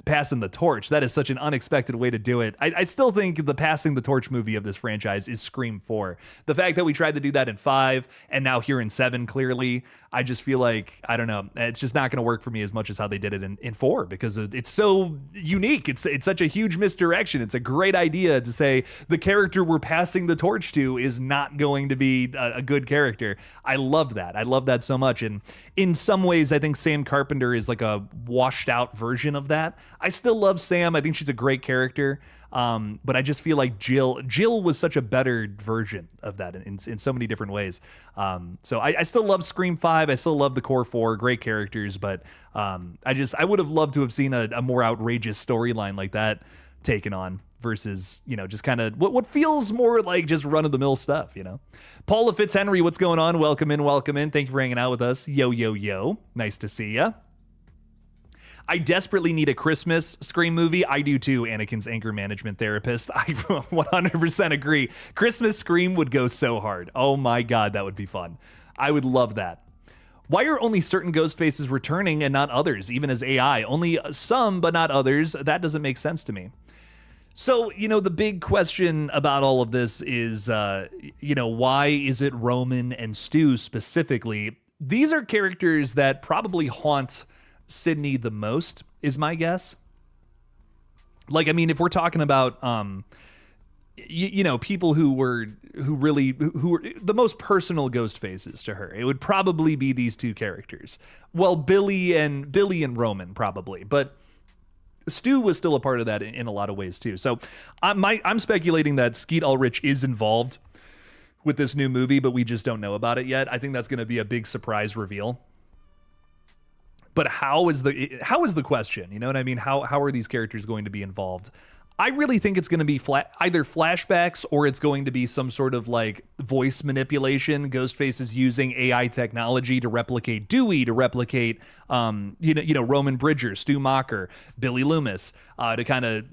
passing the torch. That is such an unexpected way to do it. I still think the passing the torch movie of this franchise is Scream 4. The fact that we tried to do that in 5 and now here in 7, clearly, I just feel like, I don't know, it's just not going to work for me as much as how they did it in 4, because it's so unique. It's such a huge misdirection. It's a great idea to say the character we're passing the torch to is not going to be a good character. I love that. I love that so much. And in some ways, I think Sam Carpenter is like a washed out version of that. I still love Sam. I think she's a great character. But I just feel like Jill was such a better version of that in so many different ways. So I still love Scream 5. I still love the core 4, great characters, but I would have loved to have seen a more outrageous storyline like that taken on versus, just kind of what feels more like just run of the mill stuff, Paula Fitzhenry, what's going on? Welcome in. Thank you for hanging out with us. Yo. Nice to see ya. I desperately need a Christmas Scream movie. I do too, Anakin's anger management therapist. I 100% agree. Christmas Scream would go so hard. Oh my God, that would be fun. I would love that. Why are only certain ghost faces returning and not others, even as AI? Only some, but not others. That doesn't make sense to me. So, the big question about all of this is, why is it Roman and Stu specifically? These are characters that probably haunt Sidney the most, is my guess. Like, I mean, if we're talking about people who were the most personal ghost faces to her, it would probably be these two characters. Well, Billy and Roman probably, but Stu was still a part of that in a lot of ways too. So I'm speculating that Skeet Ulrich is involved with this new movie, but we just don't know about it yet. I think that's going to be a big surprise reveal. But how is the question? You know what I mean? How are these characters going to be involved? I really think it's going to be either flashbacks or it's going to be some sort of like voice manipulation. Ghostface is using AI technology to replicate Dewey, to replicate, Roman Bridger, Stu Macher, Billy Loomis, to kind of,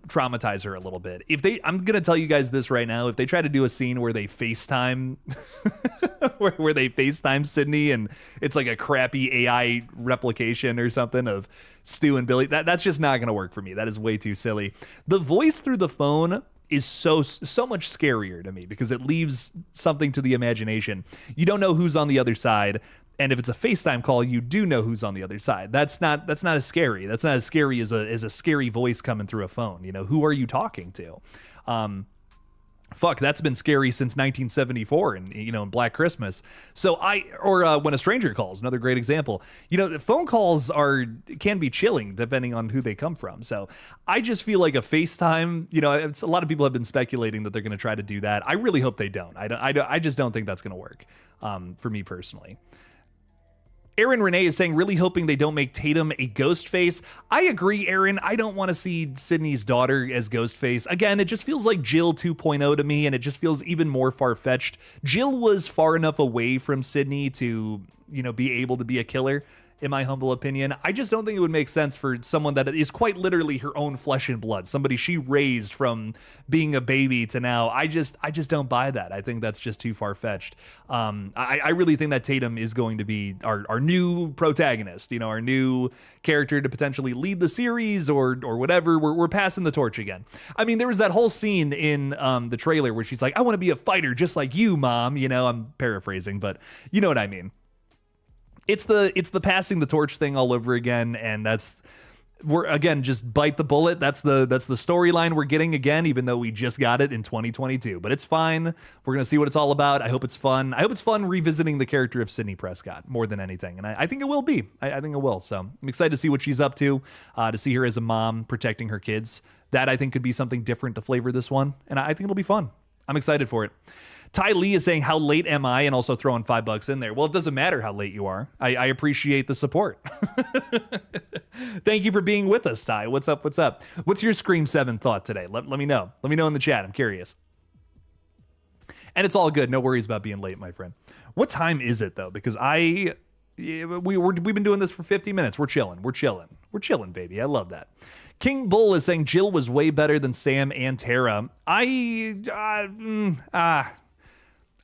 traumatize her a little bit. I'm going to tell you guys this right now. If they try to do a scene where they FaceTime, where they FaceTime Sidney and it's like a crappy AI replication or something of Stu and Billy, that's just not going to work for me. That is way too silly. The voice through the phone is so much scarier to me because it leaves something to the imagination. You don't know who's on the other side, and if it's a FaceTime call, you do know who's on the other side. That's not as scary. That's not as scary as a scary voice coming through a phone. Who are you talking to? Fuck, that's been scary since 1974 and in Black Christmas. So when a stranger calls, another great example. Phone calls can be chilling depending on who they come from. So I just feel like a FaceTime, a lot of people have been speculating that they're going to try to do that. I really hope they don't. I just don't think that's going to work for me personally. Aaron Renee is saying, really hoping they don't make Tatum a Ghostface. I agree, Aaron. I don't want to see Sydney's daughter as Ghostface. Again, it just feels like Jill 2.0 to me, and it just feels even more far-fetched. Jill was far enough away from Sydney to, be able to be a killer. in my humble opinion. I just don't think it would make sense for someone that is quite literally her own flesh and blood, somebody she raised from being a baby to now. I just don't buy that. I think that's just too far-fetched. I really think that Tatum is going to be our new protagonist, you know, our new character to potentially lead the series or whatever. We're passing the torch again. I mean, there was that whole scene in the trailer where she's like, I want to be a fighter just like you, Mom. You know, I'm paraphrasing, but you know what I mean. It's the passing the torch thing all over again, and we're again just bite the bullet. That's the storyline we're getting again, even though we just got it in 2022. But it's fine. We're gonna see what it's all about. I hope it's fun. I hope it's fun revisiting the character of Sidney Prescott more than anything, and I think it will be. I think it will. So I'm excited to see what she's up to see her as a mom protecting her kids. That I think could be something different to flavor this one, and I think it'll be fun. I'm excited for it. Ty Lee is saying, how late am I? And also throwing $5 in there. Well, it doesn't matter how late you are. I appreciate the support. Thank you for being with us, Ty. What's up? What's up? What's your Scream 7 thought today? Let me know. Let me know in the chat. I'm curious. And it's all good. No worries about being late, my friend. What time is it, though? Because we've been doing this for 50 minutes. We're chilling. We're chilling, baby. I love that. King Bull is saying Jill was way better than Sam and Tara.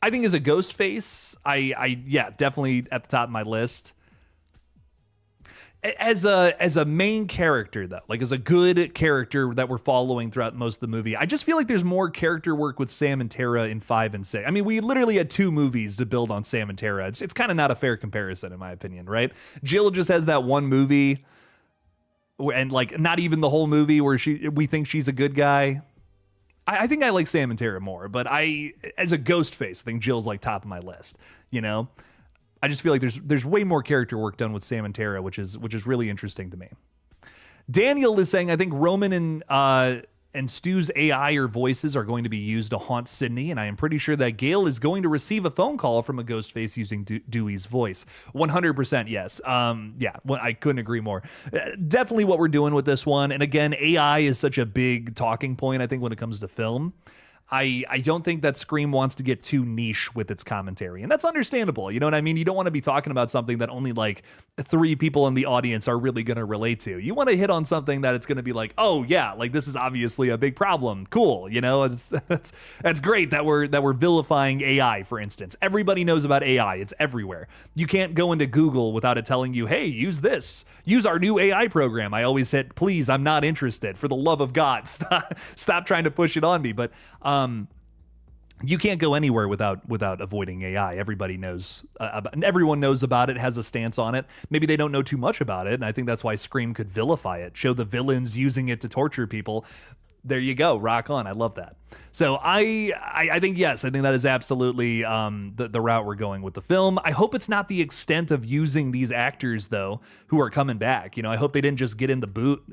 I think as a Ghostface, yeah, definitely at the top of my list. As a main character, though, like as a good character that we're following throughout most of the movie, I just feel like there's more character work with Sam and Tara in 5 and 6. I mean, we literally had 2 movies to build on Sam and Tara. It's kind of not a fair comparison, in my opinion, right? Jill just has that one movie, and like not even the whole movie where we think she's a good guy. I think I like Sam and Tara more, but as a Ghostface, I think Jill's like top of my list. You know, I just feel like there's way more character work done with Sam and Tara, which is really interesting to me. Daniel is saying, I think Roman and Stu's AI or voices are going to be used to haunt Sydney, and I am pretty sure that Gale is going to receive a phone call from a Ghostface using Dewey's voice. 100% yes. Yeah, well, I couldn't agree more. Definitely what we're doing with this one, and again, AI is such a big talking point, I think, when it comes to film. I don't think that Scream wants to get too niche with its commentary, and that's understandable. You know what I mean? You don't want to be talking about something that only like 3 people in the audience are really going to relate to. You want to hit on something that it's going to be like, oh yeah, like this is obviously a big problem. Cool, you know, that's great that we're vilifying AI, for instance. Everybody knows about AI. It's everywhere. You can't go into Google without it telling you, hey, use this. Use our new AI program. I always said, please, I'm not interested. For the love of God, stop trying to push it on me. But you can't go anywhere without avoiding AI. Everybody knows everyone knows about it, has a stance on it. Maybe they don't know too much about it, and I think that's why Scream could vilify it, show the villains using it to torture people. There you go, rock on. I love that. So I think yes, I think that is absolutely the route we're going with the film. I hope it's not the extent of using these actors though who are coming back. You know, I hope they didn't just get in the booth.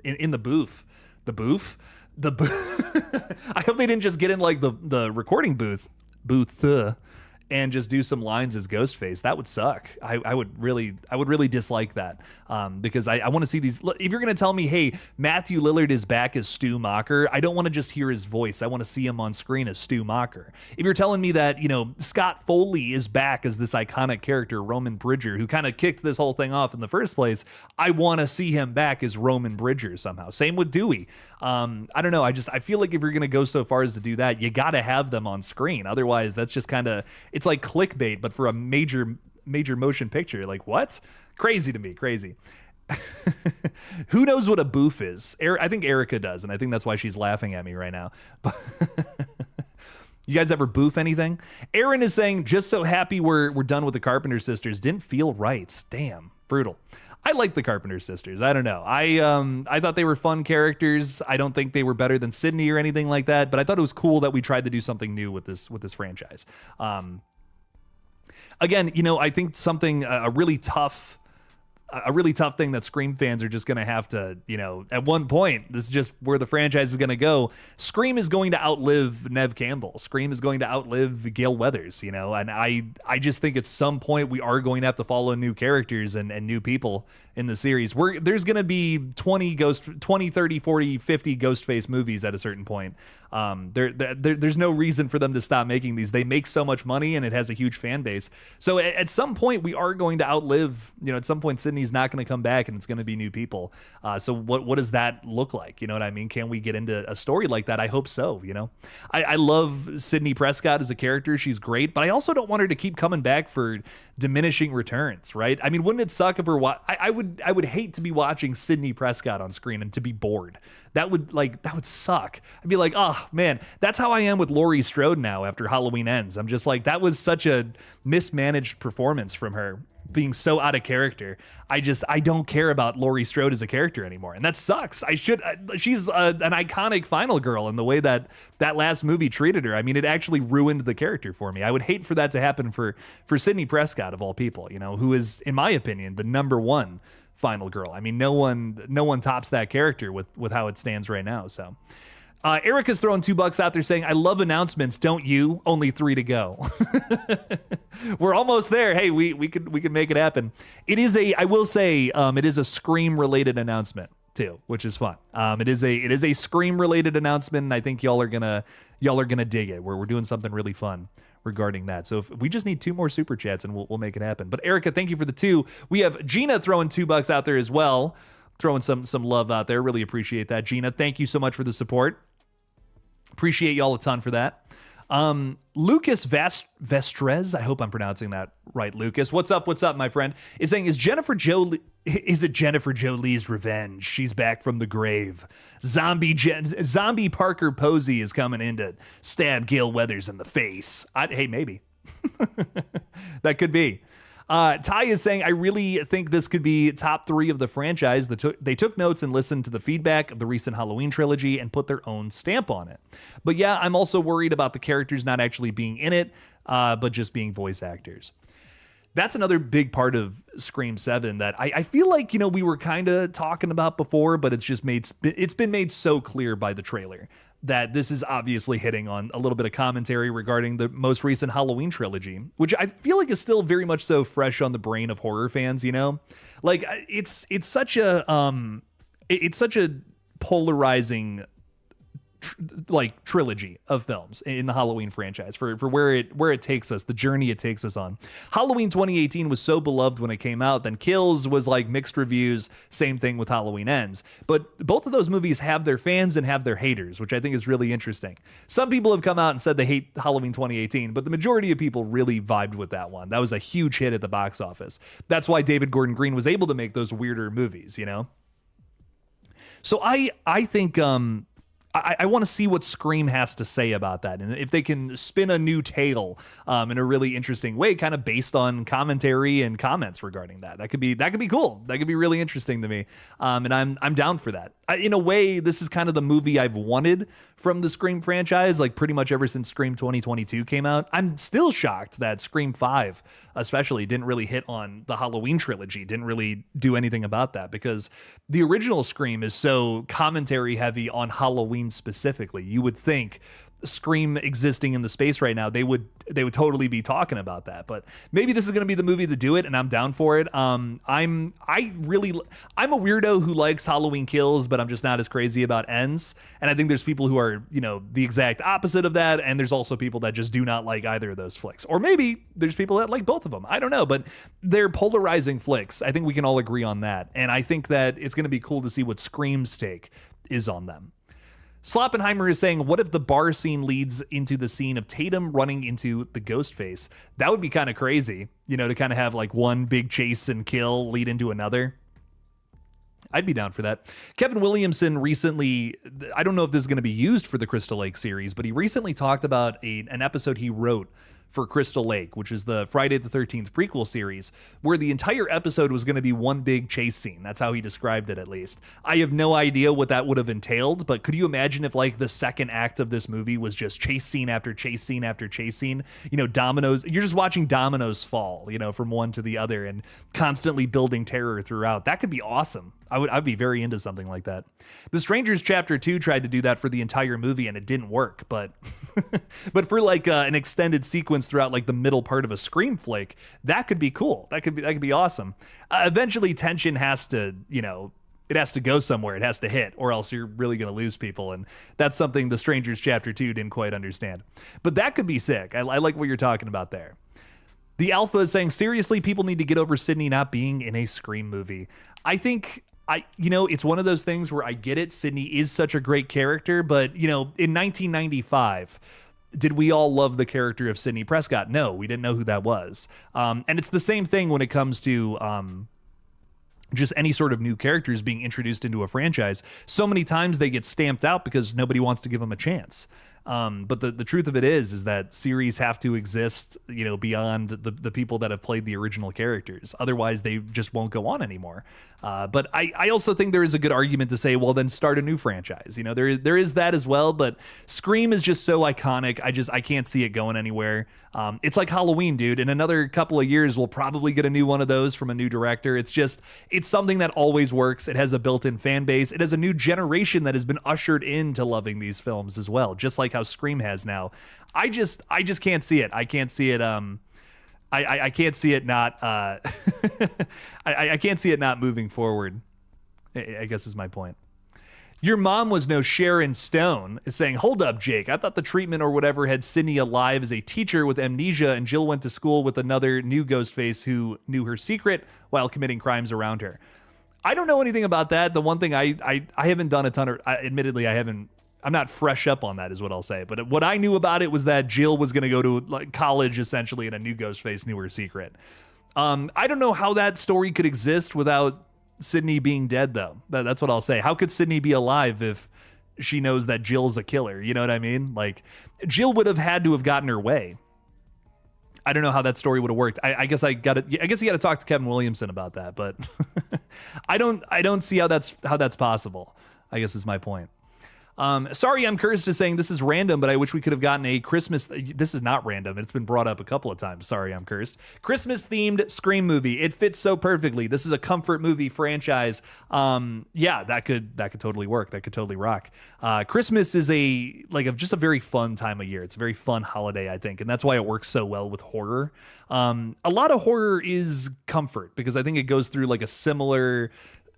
I hope they didn't just get in like the recording booth and just do some lines as Ghostface. That would suck. I would really dislike that because I want to see these. If you're going to tell me, hey, Matthew Lillard is back as Stu Macher, I don't want to just hear his voice. I want to see him on screen as Stu Macher. If you're telling me that, you know, Scott Foley is back as this iconic character, Roman Bridger, who kind of kicked this whole thing off in the first place, I want to see him back as Roman Bridger somehow. Same with Dewey. I don't know. I feel like if you're going to go so far as to do that, you got to have them on screen. Otherwise, that's just kind of, it's like clickbait, but for a major motion picture. Like, what? Crazy to me. Crazy. Who knows what a boof is? I think Erica does, and I think that's why she's laughing at me right now. You guys ever boof anything? Aaron is saying, just so happy we're done with the Carpenter sisters. Didn't feel right. Damn, brutal. I like the Carpenter sisters. I don't know. I thought they were fun characters. I don't think they were better than Sydney or anything like that, but I thought it was cool that we tried to do something new with this franchise. Again, you know, I think something a really tough thing that Scream fans are just going to have to, you know, at one point, this is just where the franchise is going to go. Scream is going to outlive Neve Campbell. Scream is going to outlive Gale Weathers, you know, and I just think at some point we are going to have to follow new characters and new people in the series. There's going to be 20, 30, 40, 50 Ghostface movies at a certain point. There's no reason for them to stop making these. They make so much money and it has a huge fan base. So at some point we are going to outlive, at some point Sydney's not going to come back and it's going to be new people. So what does that look like? You know what I mean? Can we get into a story like that? I hope so. I love Sydney Prescott as a character. She's great, but I also don't want her to keep coming back for diminishing returns, right? I mean, wouldn't it suck if I would hate to be watching Sydney Prescott on screen and to be bored. That would suck. I'd be like, oh man, that's how I am with Laurie Strode now after Halloween Ends. I'm just like, that was such a mismanaged performance from her, being so out of character. I don't care about Laurie Strode as a character anymore, and that sucks. She's an iconic final girl in the way that last movie treated her. I mean, it actually ruined the character for me. I would hate for that to happen for Sydney Prescott of all people, who is, in my opinion, the number one final girl. I mean, no one tops that character with how it stands right now. So Erica's throwing $2 out there saying, I love announcements, don't you? Only 3 to go. We're almost there. Hey, we could make it happen. It is I will say, it is a Scream related announcement too, which is fun. It is a Scream related announcement, and I think y'all are gonna dig it. We're doing something really fun regarding that. So if we just need 2 more super chats and we'll make it happen. But Erica, thank you for the 2. We have Gina throwing $2 out there as well, throwing some love out there. Really appreciate that, Gina. Thank you so much for the support. Appreciate y'all a ton for that. Lucas Vestrez, I hope I'm pronouncing that right, Lucas. What's up, my friend? Is saying, is it Jennifer Jolie's revenge? She's back from the grave. Zombie Parker Posey is coming in to stab Gale Weathers in the face. Hey, maybe. That could be. Ty is saying, I really think this could be top 3 of the franchise. They took notes and listened to the feedback of the recent Halloween trilogy and put their own stamp on it. But yeah, I'm also worried about the characters not actually being in it, but just being voice actors. That's another big part of Scream 7 that I feel like, we were kind of talking about before, but it's been made so clear by the trailer that this is obviously hitting on a little bit of commentary regarding the most recent Halloween trilogy, which I feel like is still very much so fresh on the brain of horror fans, Like it's such a polarizing trilogy of films in the Halloween franchise for where it takes us, the journey it takes us on. Halloween 2018 was so beloved when it came out, then Kills was like mixed reviews, same thing with Halloween Ends. But both of those movies have their fans and have their haters, which I think is really interesting. Some people have come out and said they hate Halloween 2018, but the majority of people really vibed with that one. That was a huge hit at the box office. That's why David Gordon Green was able to make those weirder movies, So I think I want to see what Scream has to say about that, and if they can spin a new tale in a really interesting way, kind of based on commentary and comments regarding that. That could be cool. That could be really interesting to me, and I'm down for that. In a way, this is kind of the movie I've wanted from the Scream franchise, like pretty much ever since Scream 2022 came out. I'm still shocked that Scream 5 especially didn't really hit on the Halloween trilogy, didn't really do anything about that, because the original Scream is so commentary heavy on Halloween specifically. You would think Scream existing in the space right now, they would totally be talking about that. But maybe this is going to be the movie to do it, and I'm down for it. I'm a weirdo who likes Halloween Kills, but I'm just not as crazy about Ends. And I think there's people who are, the exact opposite of that, and there's also people that just do not like either of those flicks. Or maybe there's people that like both of them. I don't know, but they're polarizing flicks. I think we can all agree on that. And I think that it's going to be cool to see what Scream's take is on them. Sloppenheimer is saying, what if the bar scene leads into the scene of Tatum running into the Ghostface? That would be kind of crazy, to kind of have like one big chase and kill lead into another. I'd be down for that. Kevin Williamson recently, I don't know if this is going to be used for the Crystal Lake series, but he recently talked about an episode he wrote for Crystal Lake, which is the Friday the 13th prequel series, where the entire episode was going to be one big chase scene. That's how he described it, at least. I have no idea what that would have entailed, but could you imagine if like the second act of this movie was just chase scene after chase scene after chase scene? Dominoes, you're just watching dominoes fall, from one to the other and constantly building terror throughout. That could be awesome. I'd be very into something like that. The Strangers Chapter 2 tried to do that for the entire movie and it didn't work, but but for like an extended sequence throughout like the middle part of a Scream flick, that could be cool. That could be awesome. Eventually tension has to, it has to go somewhere. It has to hit, or else you're really going to lose people. And that's something The Strangers Chapter 2 didn't quite understand. But that could be sick. I like what you're talking about there. The Alpha is saying, seriously, people need to get over Sydney not being in a Scream movie. I think it's one of those things where I get it. Sydney is such a great character, but in 1995, did we all love the character of Sidney Prescott? No, we didn't know who that was. And it's the same thing when it comes to just any sort of new characters being introduced into a franchise. So many times they get stamped out because nobody wants to give them a chance. But the truth of it is that series have to exist, beyond the people that have played the original characters. Otherwise, they just won't go on anymore. But I also think there is a good argument to say, well, then start a new franchise. There is that as well. But Scream is just so iconic. I can't see it going anywhere. It's like Halloween, dude. In another couple of years, we'll probably get a new one of those from a new director. It's something that always works. It has a built-in fan base. It has a new generation that has been ushered into loving these films as well, just like how Scream has now. I just can't see it. I can't see it. I can't see it not. I can't see it not moving forward. I guess is my point. Your mom was no Sharon Stone is saying, hold up, Jake. I thought the treatment or whatever had Sydney alive as a teacher with amnesia, and Jill went to school with another new Ghostface who knew her secret while committing crimes around her. I don't know anything about that. The one thing I haven't done a ton of, admittedly, I'm not fresh up on that is what I'll say. But what I knew about it was that Jill was going to go to like college essentially, and a new Ghostface knew her secret. I don't know how that story could exist without Sydney being dead, though. That's what I'll say. How could Sydney be alive if she knows that Jill's a killer? You know what I mean? Like, Jill would have had to have gotten her way. I don't know how that story would have worked. I guess you got to talk to Kevin Williamson about that, but I don't see how that's possible, I guess is my point. Sorry, I'm cursed is saying this is random, but I wish we could have gotten a Christmas. This is not random. It's been brought up a couple of times. Sorry, I'm cursed. Christmas themed Scream movie. It fits so perfectly. This is a comfort movie franchise. Yeah, that could totally work. That could totally rock. Christmas is just a very fun time of year. It's a very fun holiday, I think. And that's why it works so well with horror. A lot of horror is comfort because I think it goes through like a similar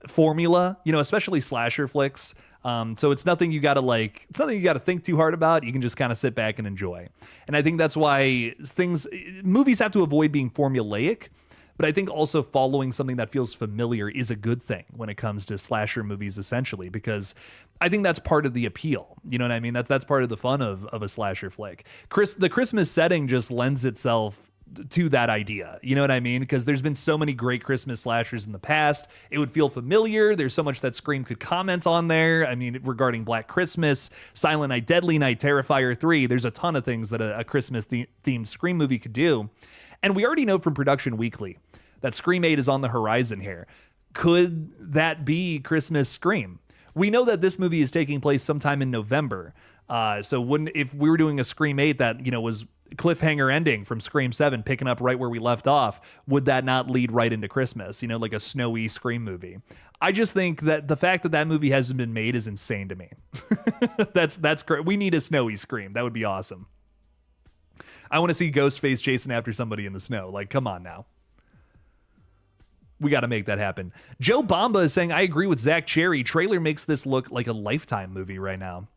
formula, especially slasher flicks. So it's nothing you gotta think too hard about. You can just kind of sit back and enjoy. And I think that's why movies have to avoid being formulaic, but I think also following something that feels familiar is a good thing when it comes to slasher movies, essentially, because I think that's part of the appeal. You know what I mean? That's part of the fun of a slasher flick. The Christmas setting just lends itself to that idea. You know what I mean? Because there's been so many great Christmas slashers in the past. It would feel familiar. There's so much that Scream could comment on there. I mean, regarding Black Christmas, Silent Night, Deadly Night, Terrifier 3, there's a ton of things that a Christmas themed Scream movie could do. And we already know from Production Weekly that Scream 8 is on the horizon here. Could that be Christmas Scream? We know that this movie is taking place sometime in November. So if we were doing a Scream 8 that, was cliffhanger ending from Scream 7, picking up right where we left off, would that not lead right into Christmas, like a snowy Scream movie? I just think that the fact that movie hasn't been made is insane to me. That's great. We need a snowy Scream. That would be awesome. I want to see Ghostface chasing after somebody in the snow. Like, come on now. We got to make that happen. Joe Bamba is saying, I agree with Zach Cherry. Trailer makes this look like a Lifetime movie right now.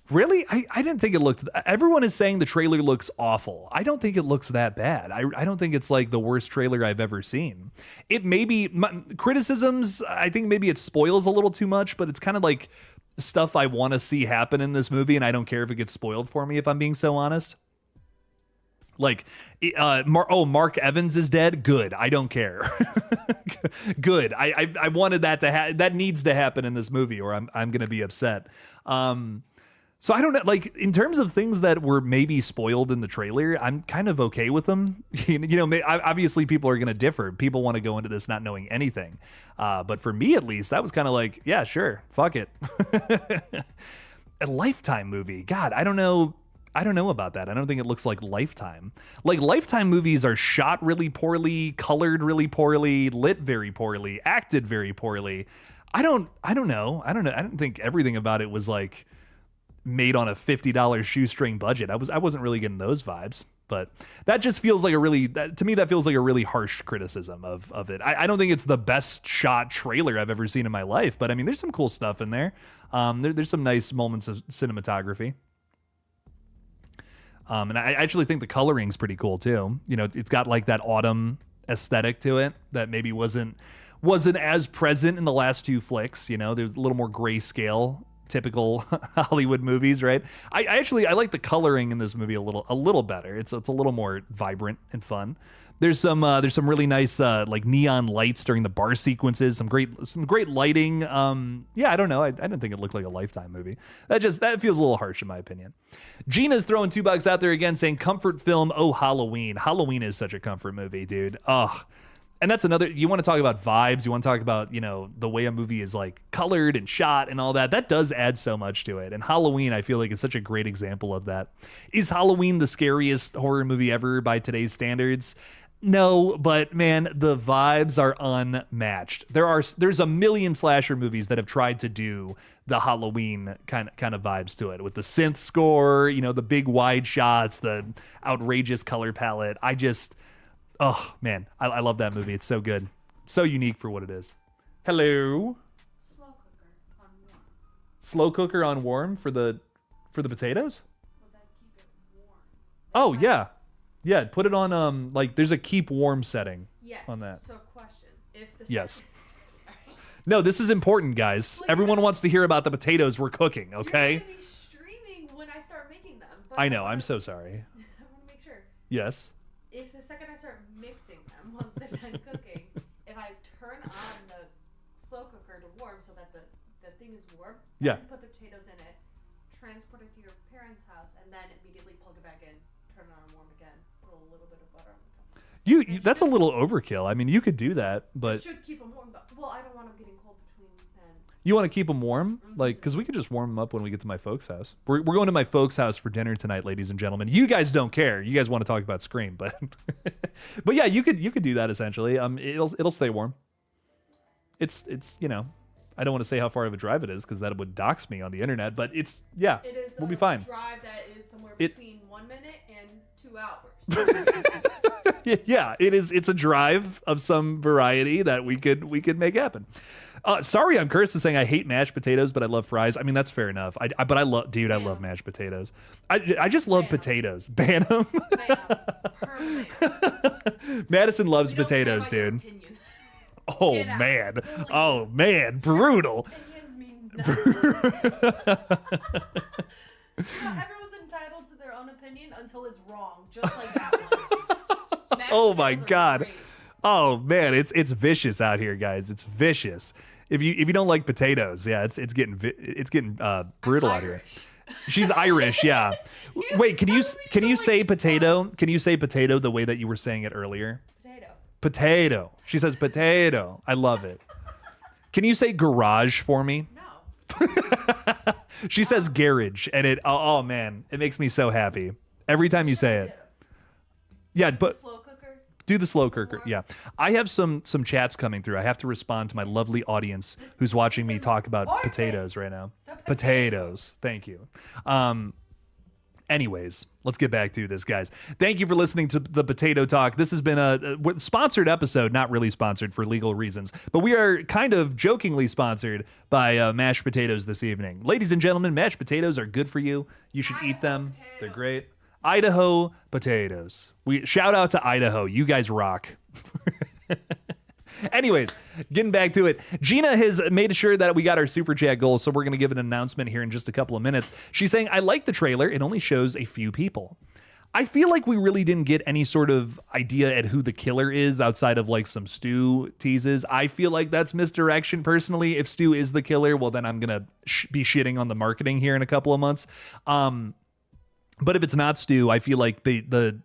Really? I didn't think it looked... Everyone is saying the trailer looks awful. I don't think it looks that bad. I don't think it's like the worst trailer I've ever seen. It may be... criticisms, I think maybe it spoils a little too much, but it's kind of like stuff I want to see happen in this movie, and I don't care if it gets spoiled for me, if I'm being so honest. Like, Mark Evans is dead? Good. I don't care. Good. I wanted that to that needs to happen in this movie, or I'm going to be upset. So I don't know, like, in terms of things that were maybe spoiled in the trailer, I'm kind of okay with them. Obviously people are going to differ. People want to go into this not knowing anything. But for me, at least, that was kind of like, yeah, sure, fuck it. A Lifetime movie. God, I don't know about that. I don't think it looks like Lifetime. Like, Lifetime movies are shot really poorly, colored really poorly, lit very poorly, acted very poorly. I don't know. I don't think everything about it was like made on a $50 shoestring budget. I wasn't really getting those vibes. But that just feels like to me, that feels like a really harsh criticism of it. I don't think it's the best shot trailer I've ever seen in my life, but I mean, there's some cool stuff in there. There's some nice moments of cinematography. And I actually think the coloring's pretty cool too. You know, it's got like that autumn aesthetic to it that maybe wasn't as present in the last two flicks. You know, there's a little more grayscale, typical Hollywood movies, right? I like the coloring in this movie a little better. It's a little more vibrant and fun. There's some really nice like neon lights during the bar sequences. Some great lighting. Yeah, I don't know. I didn't think it looked like a Lifetime movie. That feels a little harsh in my opinion. Gina's throwing $2 out there again, saying comfort film. Oh, Halloween. Halloween is such a comfort movie, dude. Oh. And that's another, you want to talk about vibes, you want to talk about, you know, the way a movie is like colored and shot and all that. That does add so much to it. And Halloween, I feel like it's such a great example of that. Is Halloween the scariest horror movie ever by today's standards? No, but man, the vibes are unmatched. There's a million slasher movies that have tried to do the Halloween kind of vibes to it with the synth score, you know, the big wide shots, the outrageous color palette. Oh, man, I love that movie. It's so good. So unique for what it is. Hello? Slow cooker on warm for the potatoes? Will that keep it warm? Oh, yeah. Yeah, put it on, like, there's a keep warm setting on that. So question. If the yes. No, this is important, guys. Everyone wants to hear about the potatoes we're cooking, okay? You're going to be streaming when I start making them. But I know, I'm so sorry. I want to make sure. Yes. If the second I start mixing them, once they're done cooking, if I turn on the slow cooker to warm so that the thing is warm, yeah, put the potatoes in it, transport it to your parents' house, and then immediately plug it back in, turn it on and warm again, put a little bit of butter on the top. You that's a little overkill. I mean, you could do that, but it should keep them warm. But, well, I don't want them getting cold between then. You want to keep them warm? Like, because we could just warm them up when we get to my folks' house. We're going to my folks' house for dinner tonight, ladies and gentlemen. You guys don't care. You guys want to talk about Scream, but but yeah, you could do that essentially. It'll stay warm. It's you know, I don't want to say how far of a drive it is because that would dox me on the internet, but it is we'll be fine. Drive that is somewhere between 1 minute and 2 hours. Yeah, it is. It's a drive of some variety that we could make happen. Sorry, I'm cursed saying I hate mashed potatoes, but I love fries. I mean, that's fair enough. But I love, dude, I love mashed potatoes. I just love potatoes. Ban them. Madison loves potatoes, dude. Oh man. Oh man, brutal. Opinions mean nothing. Everyone's entitled to their own opinion until it's wrong, just like that one. Oh my god. Oh man, it's vicious out here, guys. It's vicious. If you don't like potatoes, yeah, it's getting brutal out here. She's Irish, yeah. Wait, can you say potato? Can you say potato the way that you were saying it earlier? Potato. She says potato. I love it. Can you say garage for me? No. She says garage, and oh man, it makes me so happy every time you say it. Yeah, but do the slow cooker. Yeah. I have some chats coming through. I have to respond to my lovely audience who's watching me talk about potatoes right now. Potatoes. Thank you. Anyways, let's get back to this, guys. Thank you for listening to the Potato Talk. This has been a sponsored episode, not really sponsored for legal reasons, but we are kind of jokingly sponsored by mashed potatoes this evening. Ladies and gentlemen, mashed potatoes are good for you. You should eat them. They're great. Idaho potatoes. We shout out to Idaho. You guys rock. Anyways, getting back to it. Gina has made sure that we got our super chat goals, so we're going to give an announcement here in just a couple of minutes. She's saying, I like the trailer. It only shows a few people. I feel like we really didn't get any sort of idea at who the killer is outside of like some Stu teases. I feel like that's misdirection personally. If Stu is the killer, well, then I'm going to be shitting on the marketing here in a couple of months. But if it's not Stu, I feel like the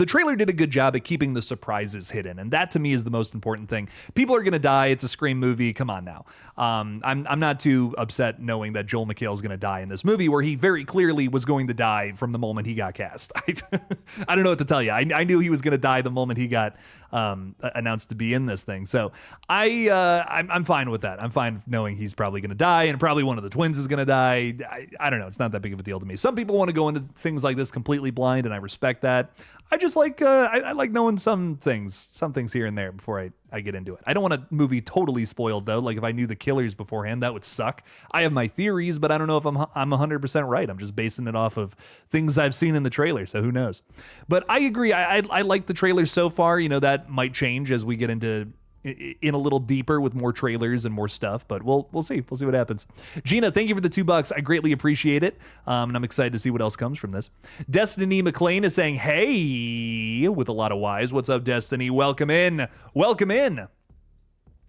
trailer did a good job at keeping the surprises hidden, and that to me is the most important thing. People are gonna die. It's a Scream movie. Come on now. I'm not too upset knowing that Joel McHale is gonna die in this movie, where he very clearly was going to die from the moment he got cast. I don't know what to tell you. I knew he was gonna die the moment he got announced to be in this thing. So I'm fine with that. I'm fine knowing he's probably gonna die, and probably one of the twins is gonna die. I don't know. It's not that big of a deal to me. Some people want to go into things like this completely blind, and I respect that. I just like I like knowing some things here and there before I get into it. I don't want a movie totally spoiled though. Like if I knew the killers beforehand, that would suck. I have my theories, but I don't know if I'm 100% right. I'm just basing it off of things I've seen in the trailer, so who knows? But I agree. I like the trailer so far. You know, that might change as we get into in a little deeper with more trailers and more stuff, but we'll see. We'll see what happens. Gina, thank you for the $2. I greatly appreciate it. And I'm excited to see what else comes from this. Destiny McLean is saying, hey, with a lot of Y's. What's up, Destiny? Welcome in. Welcome in.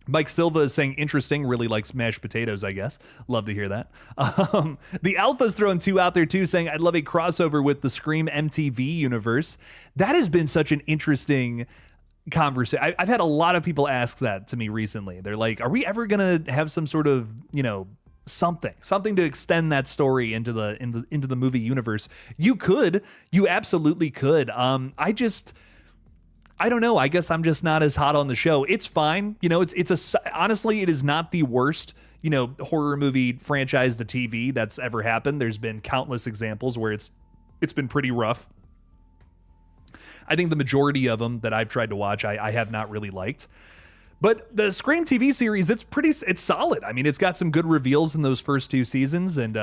Mike Silva is saying, interesting, really likes mashed potatoes, I guess. Love to hear that. The Alpha's throwing 2 out there, too, saying, I'd love a crossover with the Scream MTV universe. That has been such an interesting conversation. I've had a lot of people ask that to me recently. They're like, are we ever gonna have some sort of, you know, something to extend that story into the movie universe? You absolutely could. I don't know. I guess I'm just not as hot on the show. It's fine. You know, honestly, it is not the worst, you know, horror movie franchise to TV that's ever happened. There's been countless examples where it's been pretty rough. I think the majority of them that I've tried to watch, I have not really liked. But the Scream TV series, it's solid. I mean, it's got some good reveals in those first 2 seasons, and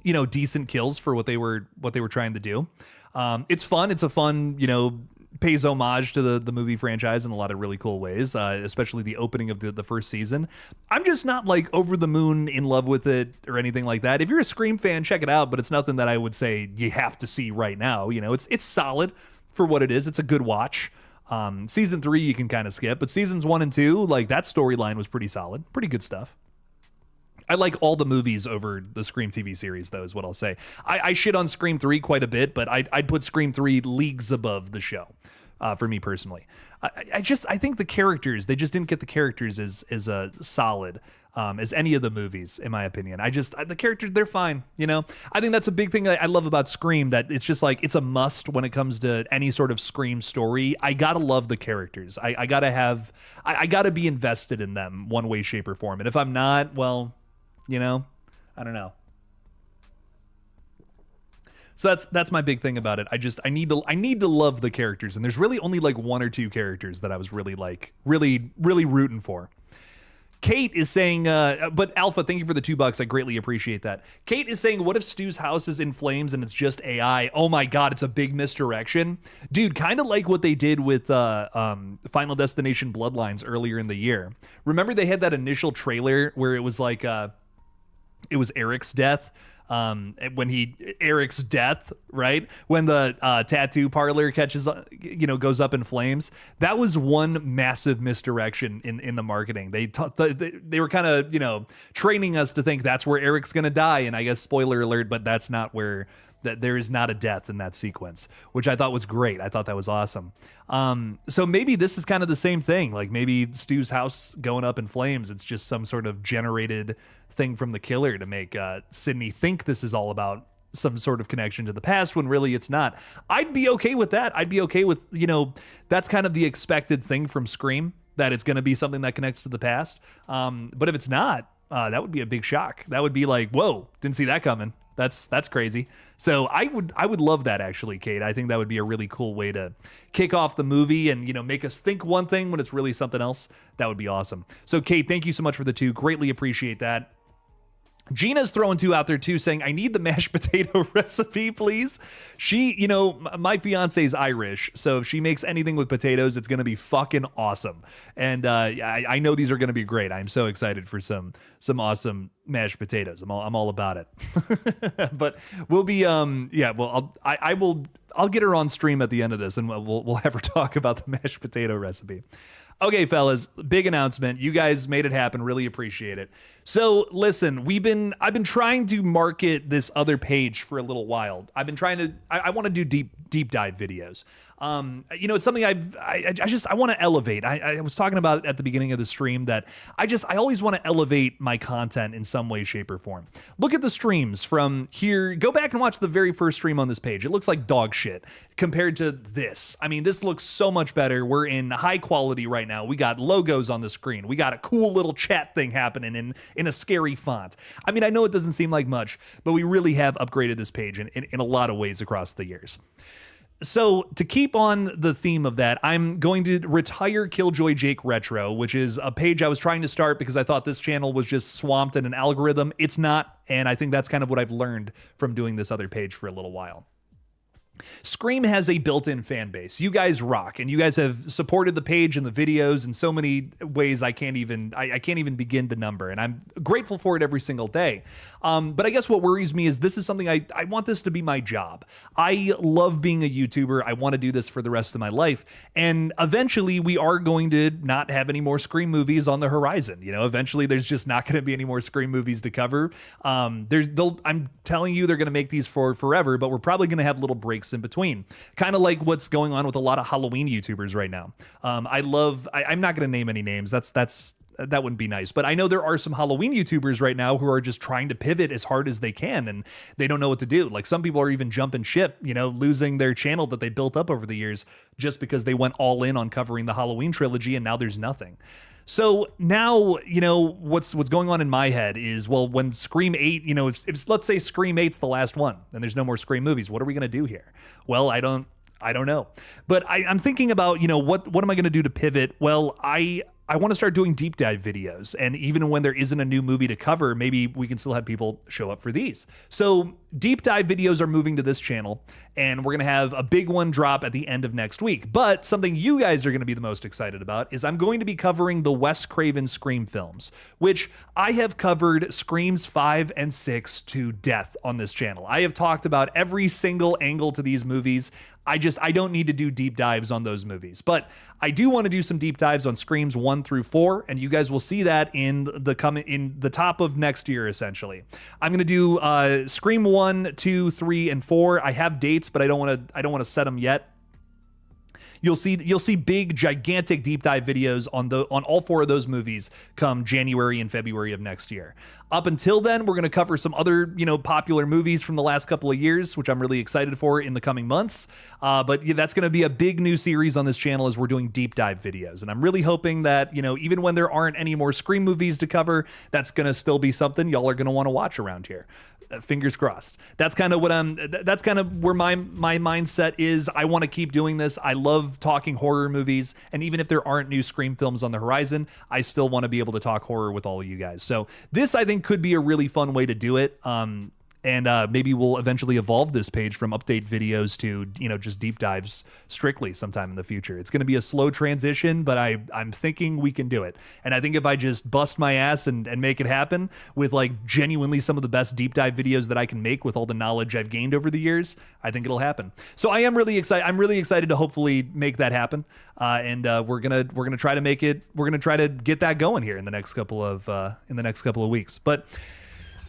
you know, decent kills for what they were trying to do. It's fun. It's a fun, you know, pays homage to the movie franchise in a lot of really cool ways, especially the opening of the first season. I'm just not like over the moon in love with it or anything like that. If you're a Scream fan, check it out, but it's nothing that I would say you have to see right now. You know, it's solid for what it is. It's a good watch. Season 3 you can kind of skip, but seasons 1 and 2, like that storyline was pretty solid, pretty good stuff. I like all the movies over the Scream TV series, though, is what I'll say. I shit on Scream 3 quite a bit, but I'd put Scream 3 leagues above the show, for me personally. I think the characters, they just didn't get the characters as solid as any of the movies, in my opinion. The characters, they're fine, you know? I think that's a big thing that I love about Scream, that it's just like, it's a must when it comes to any sort of Scream story. I gotta love the characters. I gotta be invested in them one way, shape, or form. And if I'm not, well, you know, I don't know. So that's my big thing about it. I need to love the characters, and there's really only like 1 or 2 characters that I was really rooting for. Kate is saying, but Alpha, thank you for the $2. I greatly appreciate that. Kate is saying, what if Stu's house is in flames and it's just AI? Oh my God, it's a big misdirection. Dude, kind of like what they did with Final Destination Bloodlines earlier in the year. Remember they had that initial trailer where it was like, it was Eric's death. Eric's death, right? When the tattoo parlor goes up in flames. That was one massive misdirection in the marketing. They were kind of, you know, training us to think that's where Eric's going to die. And I guess spoiler alert, but that's not where, that there is not a death in that sequence, which I thought was great. I thought that was awesome. So maybe this is kind of the same thing. Like maybe Stu's house going up in flames, it's just some sort of generated thing from the killer to make Sydney think this is all about some sort of connection to the past when really it's not. I'd be okay with that. I'd be okay with, you know, that's kind of the expected thing from Scream, that it's going to be something that connects to the past. But if it's not, that would be a big shock. That would be like, whoa, didn't see that coming. That's crazy. So I would love that, actually, Kate. I think that would be a really cool way to kick off the movie and, you know, make us think one thing when it's really something else. That would be awesome. So Kate, thank you so much for the 2. Greatly appreciate that. Gina's throwing 2 out there too, saying, I need the mashed potato recipe, please. She, you know, my fiance's Irish, so if she makes anything with potatoes, it's going to be fucking awesome. And I know these are going to be great. I'm so excited for some awesome mashed potatoes. I'm all about it. But we'll be, I'll get her on stream at the end of this, and we'll have her talk about the mashed potato recipe. Okay, fellas, big announcement. You guys made it happen. Really appreciate it. So listen, I've been trying to market this other page for a little while. I've been trying to, I want to do deep dive videos. It's something I want to elevate. I was talking about it at the beginning of the stream that I always want to elevate my content in some way, shape, or form. Look at the streams from here. Go back and watch the very first stream on this page. It looks like dog shit compared to this. I mean, this looks so much better. We're in high quality right now. We got logos on the screen. We got a cool little chat thing happening in a scary font. I mean, I know it doesn't seem like much, but we really have upgraded this page in a lot of ways across the years. So to keep on the theme of that, I'm going to retire KillJoy Jake Retro, which is a page I was trying to start because I thought this channel was just swamped in an algorithm. It's not, and I think that's kind of what I've learned from doing this other page for a little while. Scream has a built-in fan base. You guys rock, and you guys have supported the page and the videos in so many ways I can't even begin to number, and I'm grateful for it every single day. But I guess what worries me is this is something I want this to be my job. I love being a YouTuber. I want to do this for the rest of my life, and eventually we are going to not have any more Scream movies on the horizon. You know, eventually there's just not going to be any more Scream movies to cover. I'm telling you, they're going to make these for forever, but we're probably going to have little breaks in between, kind of like what's going on with a lot of Halloween YouTubers right now. I'm not going to name any names. That wouldn't be nice, but I know there are some Halloween YouTubers right now who are just trying to pivot as hard as they can, and they don't know what to do. Like, some people are even jumping ship, losing their channel that they built up over the years just because they went all in on covering the Halloween trilogy, and now there's nothing. So now, what's going on in my head is, well, when Scream 8, if let's say Scream 8's the last one, and there's no more Scream movies, what are we going to do here? Well, I don't know. But I'm thinking about, what am I going to do to pivot? Well, I want to start doing deep dive videos, and even when there isn't a new movie to cover, maybe we can still have people show up for these. So deep dive videos are moving to this channel, and we're going to have a big one drop at the end of next week. But something you guys are going to be the most excited about is I'm going to be covering the Wes Craven Scream films, which I have covered Screams 5 and 6 to death on this channel. I have talked about every single angle to these movies. I don't need to do deep dives on those movies, but I do want to do some deep dives on Screams 1 through 4, and you guys will see that in the top of next year. Essentially, I'm going to do Scream 1, 2, 3, and 4. I have dates, but I don't want to set them yet. You'll see big, gigantic deep dive videos on all 4 of those movies come January and February of next year. Up until then, we're going to cover some other, popular movies from the last couple of years, which I'm really excited for in the coming months. But yeah, that's going to be a big new series on this channel as we're doing deep dive videos. And I'm really hoping that, even when there aren't any more Scream movies to cover, that's going to still be something y'all are going to want to watch around here. Fingers crossed. That's kind of where my mindset is. I want to keep doing this. I love talking horror movies, and even if there aren't new Scream films on the horizon, I still want to be able to talk horror with all of you guys. So this, I think, could be a really fun way to do it. And maybe we'll eventually evolve this page from update videos to, just deep dives strictly sometime in the future. It's going to be a slow transition, but I'm thinking we can do it. And I think if I just bust my ass and make it happen with genuinely some of the best deep dive videos that I can make with all the knowledge I've gained over the years, I think it'll happen. So I am really excited. I'm really excited to hopefully make that happen. And we're gonna try to make it. We're gonna try to get that going here in the next couple of weeks. But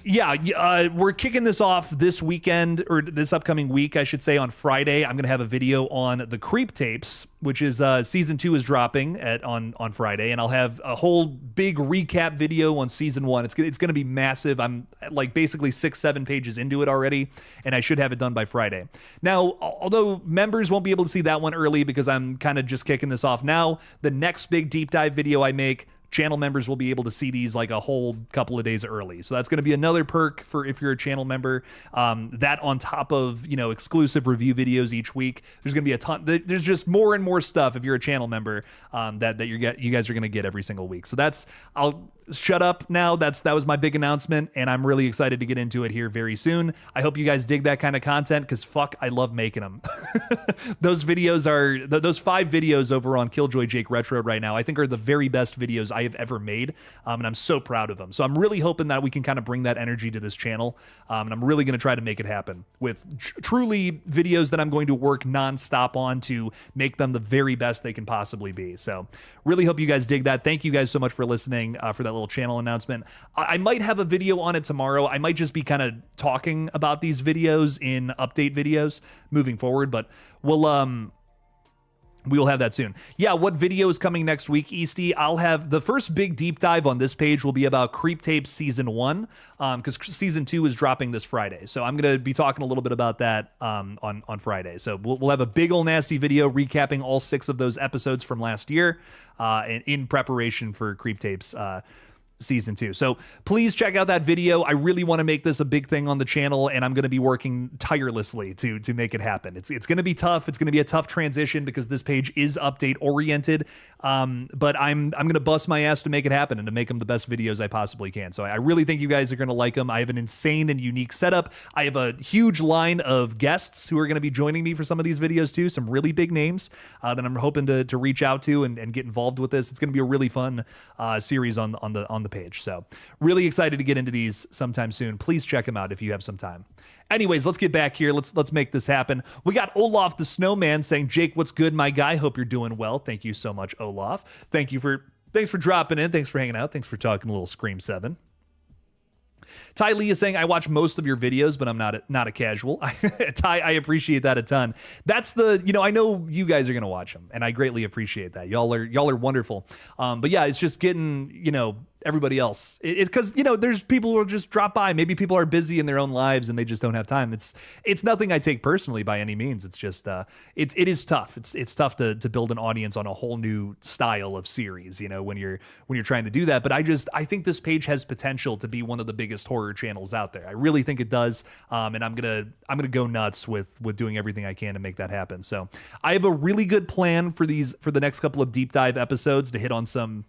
yeah, we're kicking this off this weekend, or this upcoming week, I should say, on Friday. I'm going to have a video on the Creep Tapes, which is season 2 is dropping on Friday, and I'll have a whole big recap video on season 1. It's going to be massive. I'm basically 6-7 pages into it already, and I should have it done by Friday. Now, although members won't be able to see that one early because I'm kind of just kicking this off now, the next big deep dive video I make, channel members will be able to see these a whole couple of days early. So that's going to be another perk for if you're a channel member. That on top of, exclusive review videos each week. There's going to be a ton. There's just more and more stuff if you're a channel member that you guys are going to get every single week. So I'll shut up now. That was my big announcement, and I'm really excited to get into it here very soon. I hope you guys dig that kind of content, because fuck, I love making them. Those 5 videos over on KillJoy Jake Retro right now, I think are the very best videos I have ever made, and I'm so proud of them. So I'm really hoping that we can kind of bring that energy to this channel, and I'm really going to try to make it happen with truly videos that I'm going to work nonstop on to make them the very best they can possibly be. So really hope you guys dig that. Thank you guys so much for listening, for that little channel announcement. I might have a video on it tomorrow. I might just be kind of talking about these videos in update videos moving forward, but we will have that soon. Yeah, what video is coming next week, Easty? I'll have the first big deep dive on this page will be about Creep Tapes Season 1, because Season 2 is dropping this Friday. So I'm going to be talking a little bit about that on Friday. So we'll have a big old nasty video recapping all 6 of those episodes from last year in preparation for Creep Tapes Season 2. So please check out that video. I really want to make this a big thing on the channel, and I'm going to be working tirelessly to make it happen. It's going to be tough. It's going to be a tough transition because this page is update oriented. But I'm going to bust my ass to make it happen and to make them the best videos I possibly can. So I really think you guys are going to like them. I have an insane and unique setup. I have a huge line of guests who are going to be joining me for some of these videos too. Some really big names that I'm hoping to reach out to and get involved with this. It's going to be a really fun series on the page. So really excited to get into these sometime soon. Please check them out if you have some time. Anyways, let's get back here. Let's make this happen. We got Olaf the Snowman saying, Jake, what's good, my guy? Hope you're doing well. Thank you so much, Olaf. Thanks for dropping in. Thanks for hanging out. Thanks for talking a little Scream 7. Ty Lee is saying, I watch most of your videos, but I'm not a casual. Ty, I appreciate that a ton. That's I know you guys are going to watch them, and I greatly appreciate that. Y'all are wonderful. But yeah, it's just getting, everybody else. It's because, there's people who will just drop by. Maybe people are busy in their own lives and they just don't have time. It's nothing I take personally by any means. It's just, it is tough. It's tough to build an audience on a whole new style of series, when you're trying to do that. But I think this page has potential to be one of the biggest horror channels out there. I really think it does. And I'm going to go nuts with doing everything I can to make that happen. So I have a really good plan for the next couple of deep dive episodes to hit on some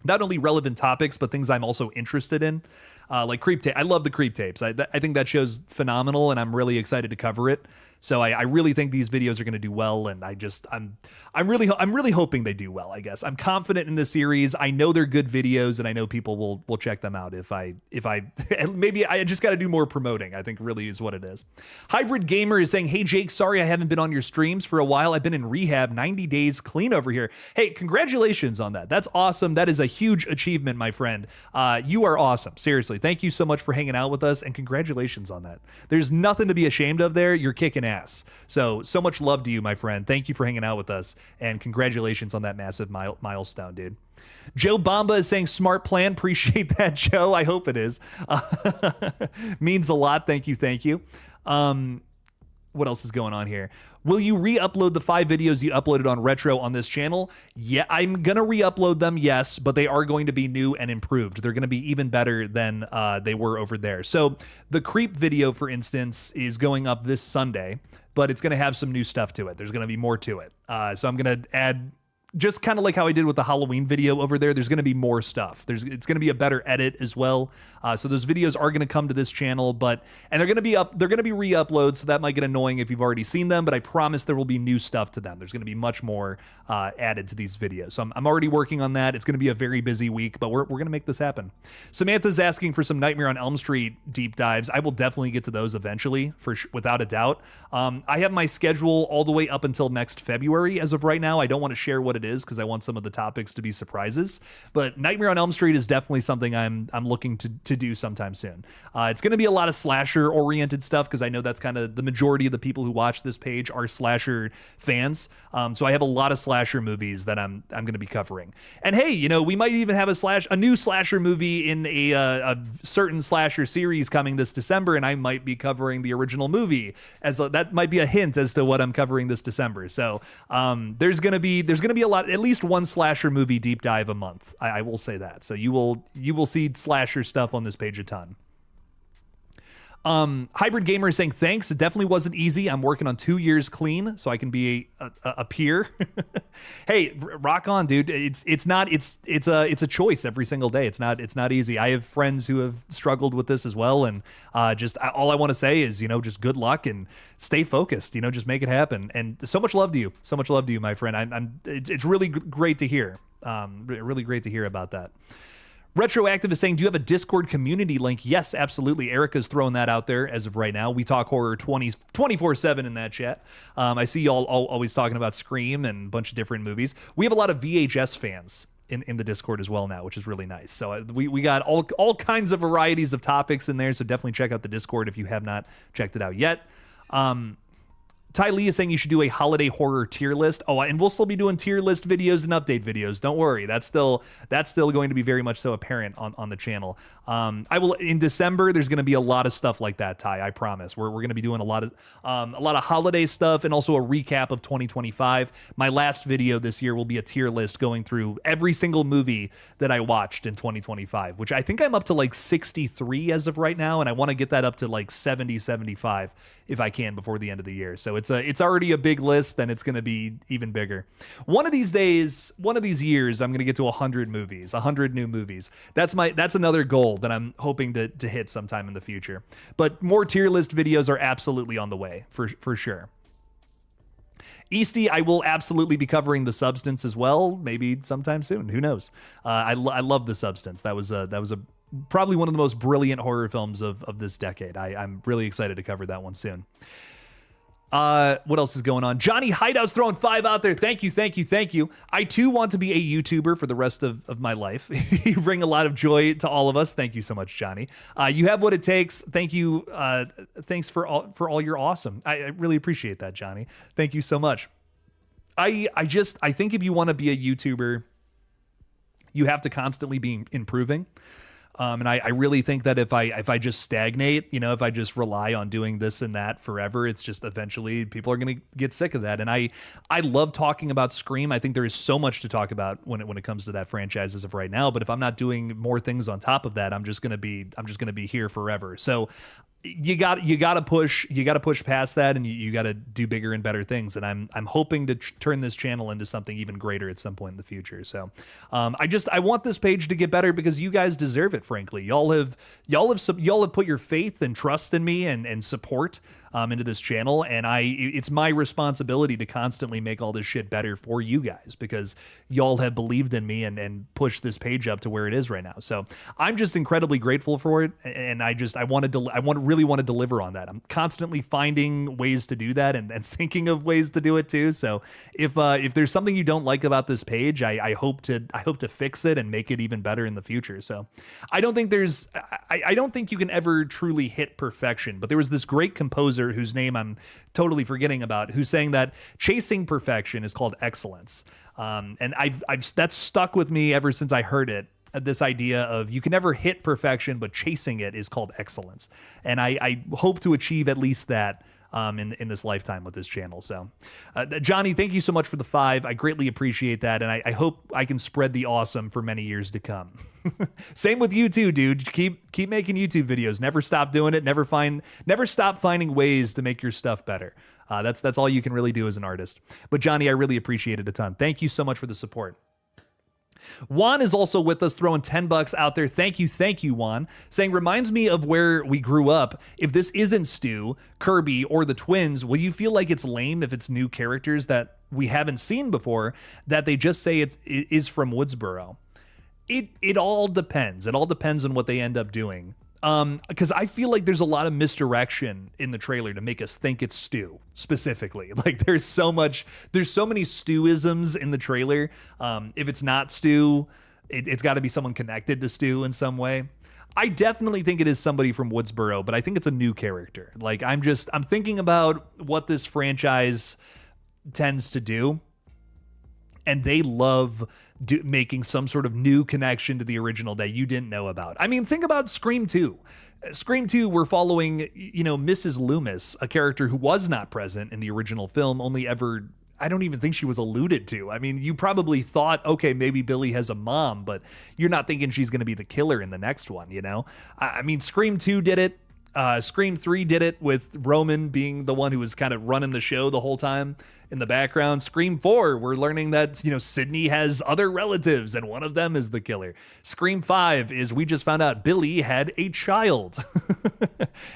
not only relevant topics, but things I'm also interested in, like Creep Tape. I love the Creep Tapes. I think that show's phenomenal, and I'm really excited to cover it. So I really think these videos are going to do well, and I'm really hoping they do well. I guess I'm confident in this series. I know they're good videos, and I know people will check them out if I maybe I just got to do more promoting. I think really is what it is. Hybrid Gamer is saying, hey Jake, sorry I haven't been on your streams for a while. I've been in rehab, 90 days clean over here. Hey, congratulations on that. That's awesome. That is a huge achievement, my friend. You are awesome. Seriously, thank you so much for hanging out with us, and congratulations on that. There's nothing to be ashamed of there. You're kicking ass. So much love to you, my friend. Thank you for hanging out with us, and congratulations on that massive milestone, dude. Joe Bamba is saying, smart plan. Appreciate that, Joe. I hope it is. Means a lot. Thank you. What else is going on here? Will you re-upload the 5 videos you uploaded on Retro on this channel? Yeah, I'm going to re-upload them, yes, but they are going to be new and improved. They're going to be even better than they were over there. So the Creep video, for instance, is going up this Sunday, but it's going to have some new stuff to it. There's going to be more to it. So I'm going to add, just kind of like how I did with the Halloween video over there, there's going to be more stuff. It's going to be a better edit as well. So those videos are going to come to this channel, and they're going to be re-uploads, so that might get annoying if you've already seen them, but I promise there will be new stuff to them. There's going to be much more added to these videos. So I'm already working on that. It's going to be a very busy week, but we're going to make this happen. Samantha's asking for some Nightmare on Elm Street deep dives. I will definitely get to those eventually, without a doubt. I have my schedule all the way up until next February as of right now. I don't want to share what it is because I want some of the topics to be surprises, but Nightmare on Elm Street is definitely something I'm looking to do sometime soon. It's going to be a lot of slasher oriented stuff because I know that's kind of the majority of the people who watch this page are slasher fans. So I have a lot of slasher movies that I'm going to be covering. And hey, we might even have a new slasher movie in a certain slasher series coming this December, and I might be covering the original movie that might be a hint as to what I'm covering this December. So there's going to be a lot, at least one slasher movie deep dive a month. I will say that. So you will see slasher stuff on this page a ton. Hybrid Gamer is saying thanks. It definitely wasn't easy. I'm working on 2 years clean so I can be a peer. Hey, rock on, dude. It's a choice every single day. It's not easy. I have friends who have struggled with this as well, and just all I want to say is, just good luck and stay focused. Just make it happen. And so much love to you. So much love to you, my friend. It's really great to hear. Really great to hear about that. Retroactive is saying, do you have a Discord community link? Yes, absolutely. Erica's throwing that out there as of right now. We talk horror 24/7 in that chat. I see y'all always talking about Scream and a bunch of different movies. We have a lot of VHS fans in the Discord as well now, which is really nice. So we got all kinds of varieties of topics in there. So definitely check out the Discord if you have not checked it out yet. Ty Lee is saying you should do a holiday horror tier list. Oh, and we'll still be doing tier list videos and update videos. Don't worry. That's still going to be very much so apparent on the channel. In December, there's going to be a lot of stuff like that, Ty, I promise. We're going to be doing a lot of holiday stuff and also a recap of 2025. My last video this year will be a tier list going through every single movie that I watched in 2025, which I think I'm up to like 63 as of right now, and I want to get that up to like 70, 75 if I can before the end of the year. So it's already a big list, and it's going to be even bigger. One of these years, I'm going to get to 100 movies, 100 new movies. That's another goal that I'm hoping to hit sometime in the future. But more tier list videos are absolutely on the way for sure. Easty, I will absolutely be covering The Substance as well, maybe sometime soon. Who knows? I love The Substance. That was probably one of the most brilliant horror films of this decade. I'm really excited to cover that one soon. What else is going on? Johnny Hideout's throwing 5 out there. Thank you. I too want to be a YouTuber for the rest of my life. You bring a lot of joy to all of us. Thank you so much, Johnny. You have what it takes. Thank you. Thanks for all your awesome. I really appreciate that, Johnny. Thank you so much. I think if you want to be a YouTuber, you have to constantly be improving. And I really think that if I just stagnate, if I just rely on doing this and that forever, it's just eventually people are going to get sick of that. And I love talking about Scream. I think there is so much to talk about when it comes to that franchise as of right now. But if I'm not doing more things on top of that, I'm just going to be here forever. So you got to push past that, and you got to do bigger and better things. And I'm hoping to turn this channel into something even greater at some point in the future. So I want this page to get better because you guys deserve it. Frankly, y'all have put your faith and trust in me and support into this channel, and it's my responsibility to constantly make all this shit better for you guys because y'all have believed in me and pushed this page up to where it is right now. So I'm just incredibly grateful for it, and I really want to deliver on that. I'm constantly finding ways to do that and thinking of ways to do it too. So if there's something you don't like about this page, I hope to fix it and make it even better in the future. So I don't think you can ever truly hit perfection, but there was this great composer whose name I'm totally forgetting about, who's saying that chasing perfection is called excellence. And that's stuck with me ever since I heard it. This idea of you can never hit perfection, but chasing it is called excellence. And I hope to achieve at least that in this lifetime with this channel. So Johnny, thank you so much for the 5. I greatly appreciate that. And I hope I can spread the awesome for many years to come. Same with you too, dude. Keep making YouTube videos. Never stop doing it. Never stop finding ways to make your stuff better. That's all you can really do as an artist. But Johnny, I really appreciate it a ton. Thank you so much for the support. Juan is also with us, throwing $10 out there. Thank you, Juan. Saying, reminds me of where we grew up. If this isn't Stu, Kirby, or the twins, will you feel like it's lame if it's new characters that we haven't seen before, that they just say it is from Woodsboro? It all depends. It all depends on what they end up doing. Because I feel like there's a lot of misdirection in the trailer to make us think it's Stu specifically. Like there's so many Stu-isms in the trailer. If it's not Stu, it's got to be someone connected to Stu in some way. I definitely think it is somebody from Woodsboro, but I think it's a new character. Like I'm thinking about what this franchise tends to do, and they love making some sort of new connection to the original that you didn't know about. I mean, think about Scream 2. Scream 2, we're following, Mrs. Loomis, a character who was not present in the original film, I don't even think she was alluded to. I mean, you probably thought, okay, maybe Billy has a mom, but you're not thinking she's going to be the killer in the next one, I mean, Scream 2 did it. Scream 3 did it with Roman being the one who was kind of running the show the whole time in the background. Scream 4, we're learning that, Sydney has other relatives and one of them is the killer. Scream 5 is we just found out Billy had a child.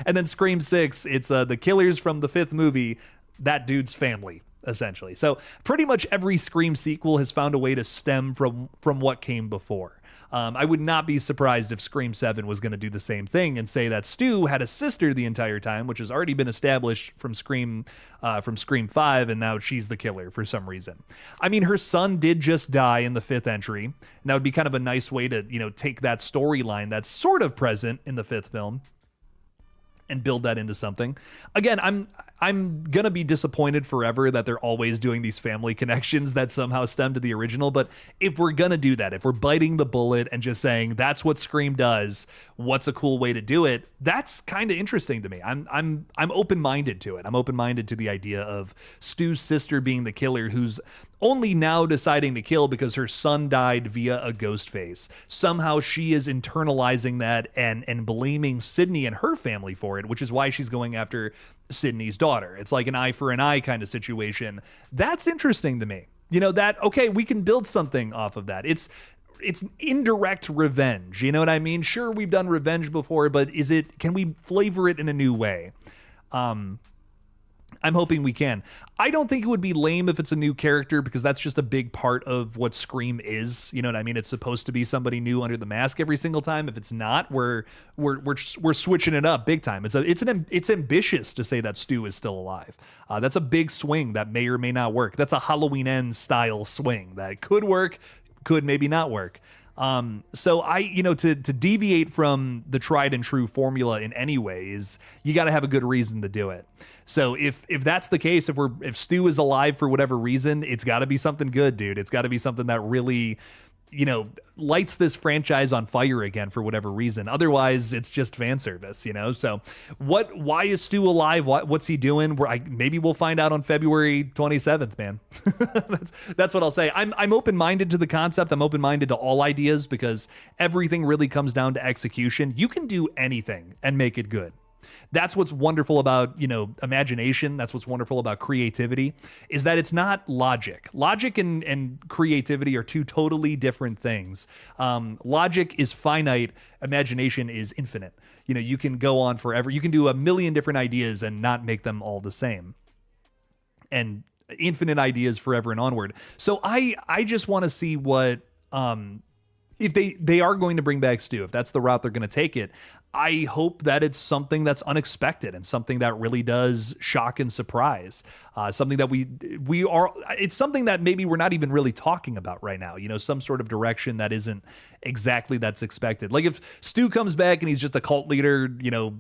And then Scream 6, it's the killers from the 5th movie, that dude's family, essentially. So pretty much every Scream sequel has found a way to stem from what came before. I would not be surprised if Scream 7 was going to do the same thing and say that Stu had a sister the entire time, which has already been established from Scream 5, and now she's the killer for some reason. I mean, her son did just die in the 5th entry, and that would be kind of a nice way to, take that storyline that's sort of present in the 5th film and build that into something. Again, I'm gonna be disappointed forever that they're always doing these family connections that somehow stem to the original. But if we're gonna do that, if we're biting the bullet and just saying that's what Scream does, what's a cool way to do it? That's kind of interesting to me. I'm open-minded to it. I'm open-minded to the idea of Stu's sister being the killer, who's only now deciding to kill because her son died via a ghost face. Somehow she is internalizing that and blaming Sydney and her family for it, which is why she's going after Sydney's daughter. It's like an eye for an eye kind of situation. That's interesting to me. Okay, we can build something off of that. It's indirect revenge. You know what I mean? Sure, we've done revenge before, but can we flavor it in a new way? I'm hoping we can. I don't think it would be lame if it's a new character, because that's just a big part of what Scream is. You know what I mean? It's supposed to be somebody new under the mask every single time. If it's not, we're switching it up big time. It's ambitious to say that Stu is still alive. That's a big swing that may or may not work. That's a Halloween Ends style swing that could work, could maybe not work. So to deviate from the tried and true formula in any way is you got to have a good reason to do it. So if that's the case, if Stu is alive for whatever reason, it's got to be something good, dude. It's got to be something that really, lights this franchise on fire again for whatever reason. Otherwise, it's just fan service, So why is Stu alive? What's he doing? Maybe we'll find out on February 27th, man. That's what I'll say. I'm open-minded to the concept. I'm open-minded to all ideas, because everything really comes down to execution. You can do anything and make it good. That's what's wonderful about, imagination. That's what's wonderful about creativity, is that it's not logic. Logic and creativity are two totally different things. Logic is finite. Imagination is infinite. You can go on forever. You can do a million different ideas and not make them all the same. And infinite ideas forever and onward. So I just want to see what, if they are going to bring back Stu, if that's the route they're going to take it, I hope that it's something that's unexpected and something that really does shock and surprise. Something that it's something that maybe we're not even really talking about right now. Some sort of direction that isn't exactly that's expected. Like if Stu comes back and he's just a cult leader,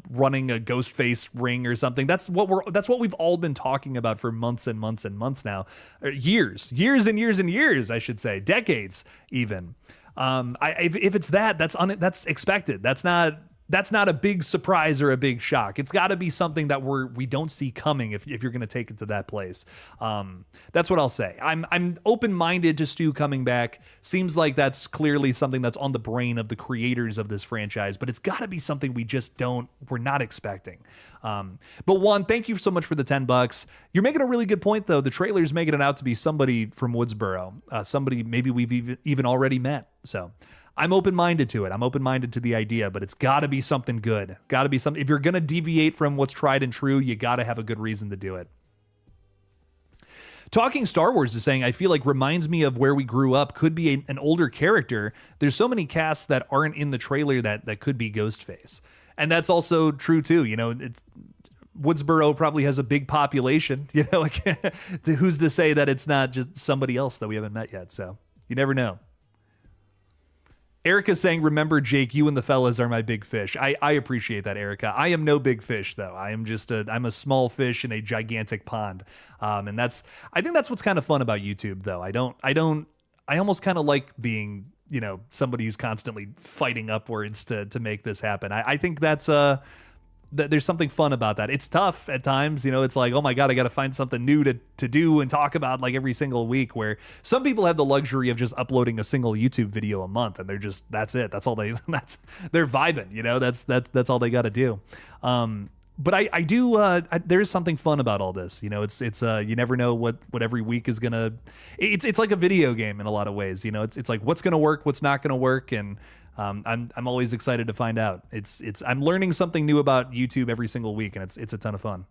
running a ghost face ring or something. That's what we've all been talking about for months and months and months now, or years and years and years, I should say, decades even. If it's that's expected. That's not a big surprise or a big shock. It's got to be something that we don't see coming if you're going to take it to that place. That's what I'll say. I'm open-minded to Stu coming back. Seems like that's clearly something that's on the brain of the creators of this franchise, but it's got to be something we're not expecting. But Juan, thank you so much for the $10. You're making a really good point, though. The trailer's making it out to be somebody from Woodsboro, somebody maybe we've even already met. So I'm open-minded to it. I'm open-minded to the idea, but it's got to be something good. Got to be something. If you're going to deviate from what's tried and true, you got to have a good reason to do it. Talking Star Wars is saying, I feel like reminds me of where we grew up. Could be an older character. There's so many casts that aren't in the trailer that could be Ghostface. And that's also true, too. It's Woodsboro probably has a big population. Who's to say that it's not just somebody else that we haven't met yet? So you never know. Erica's saying, remember, Jake, you and the fellas are my big fish. I appreciate that, Erica. I am no big fish, though. I'm a small fish in a gigantic pond. And I think that's what's kind of fun about YouTube, though. I almost kind of like being, somebody who's constantly fighting upwards to make this happen. I think that's there's something fun about that. It's tough at times, it's like, oh my God, I got to find something new to do and talk about like every single week, where some people have the luxury of just uploading a single YouTube video a month and that's it. That's all they're vibing, that's all they got to do. But I do, there's something fun about all this. It's you never know what every week is gonna, it's like a video game in a lot of ways. It's like what's gonna work, what's not gonna work. And I'm always excited to find out. I'm learning something new about YouTube every single week, and it's a ton of fun.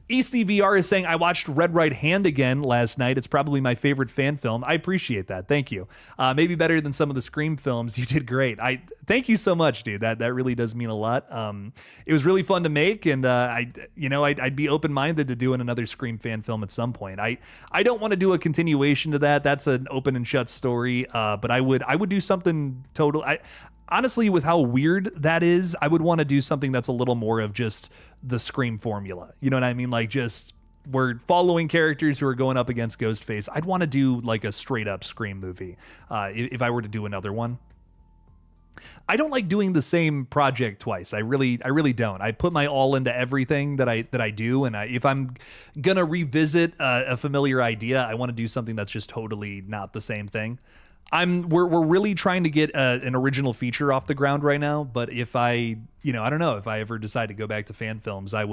ECVR is saying, I watched Red Right Hand again last night. It's probably my favorite fan film. I appreciate that. Thank you. Maybe better than some of the Scream films. You did great. Thank you so much, dude. That really does mean a lot. It was really fun to make, and I'd be open-minded to doing another Scream fan film at some point. I don't want to do a continuation to that. That's an open and shut story. But I would do something total. Honestly, with how weird that is, I would want to do something that's a little more of just the Scream formula. You know what I mean? Like, just we're following characters who are going up against Ghostface. I'd want to do like a straight up Scream movie if I were to do another one. I don't like doing the same project twice. I really don't. I put my all into everything that I do, and if I'm gonna revisit a familiar idea, I want to do something that's just totally not the same thing. We're really trying to get an original feature off the ground right now, but if I don't know, if I ever decide to go back to fan films, I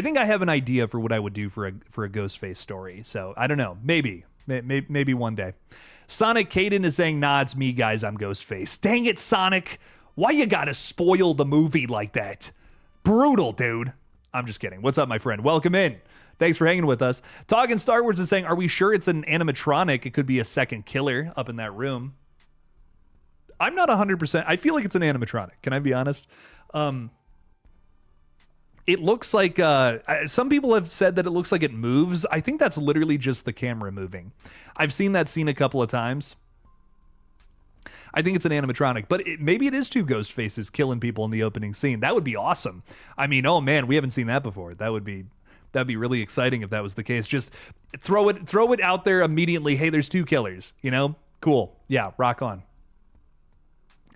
think I have an idea for what I would do for a Ghostface story. So I don't know, maybe one day. Sonic Caden is saying, nah, it's me, guys, I'm Ghostface. Dang it, Sonic, why you gotta spoil the movie like that? Brutal, dude. I'm just kidding. What's up, my friend? Welcome in. Thanks for hanging with us. Talking Star Wars is saying, are we sure it's an animatronic? It could be a second killer up in that room. I'm not 100%. I feel like it's an animatronic. Can I be honest? It looks like, some people have said that it looks like it moves. I think that's literally just the camera moving. I've seen that scene a couple of times. I think it's an animatronic, but maybe it is two ghost faces killing people in the opening scene. That would be awesome. I mean, oh man, we haven't seen that before. That'd be really exciting if that was the case. Just throw it out there immediately. Hey, there's two killers, Cool. Yeah, rock on.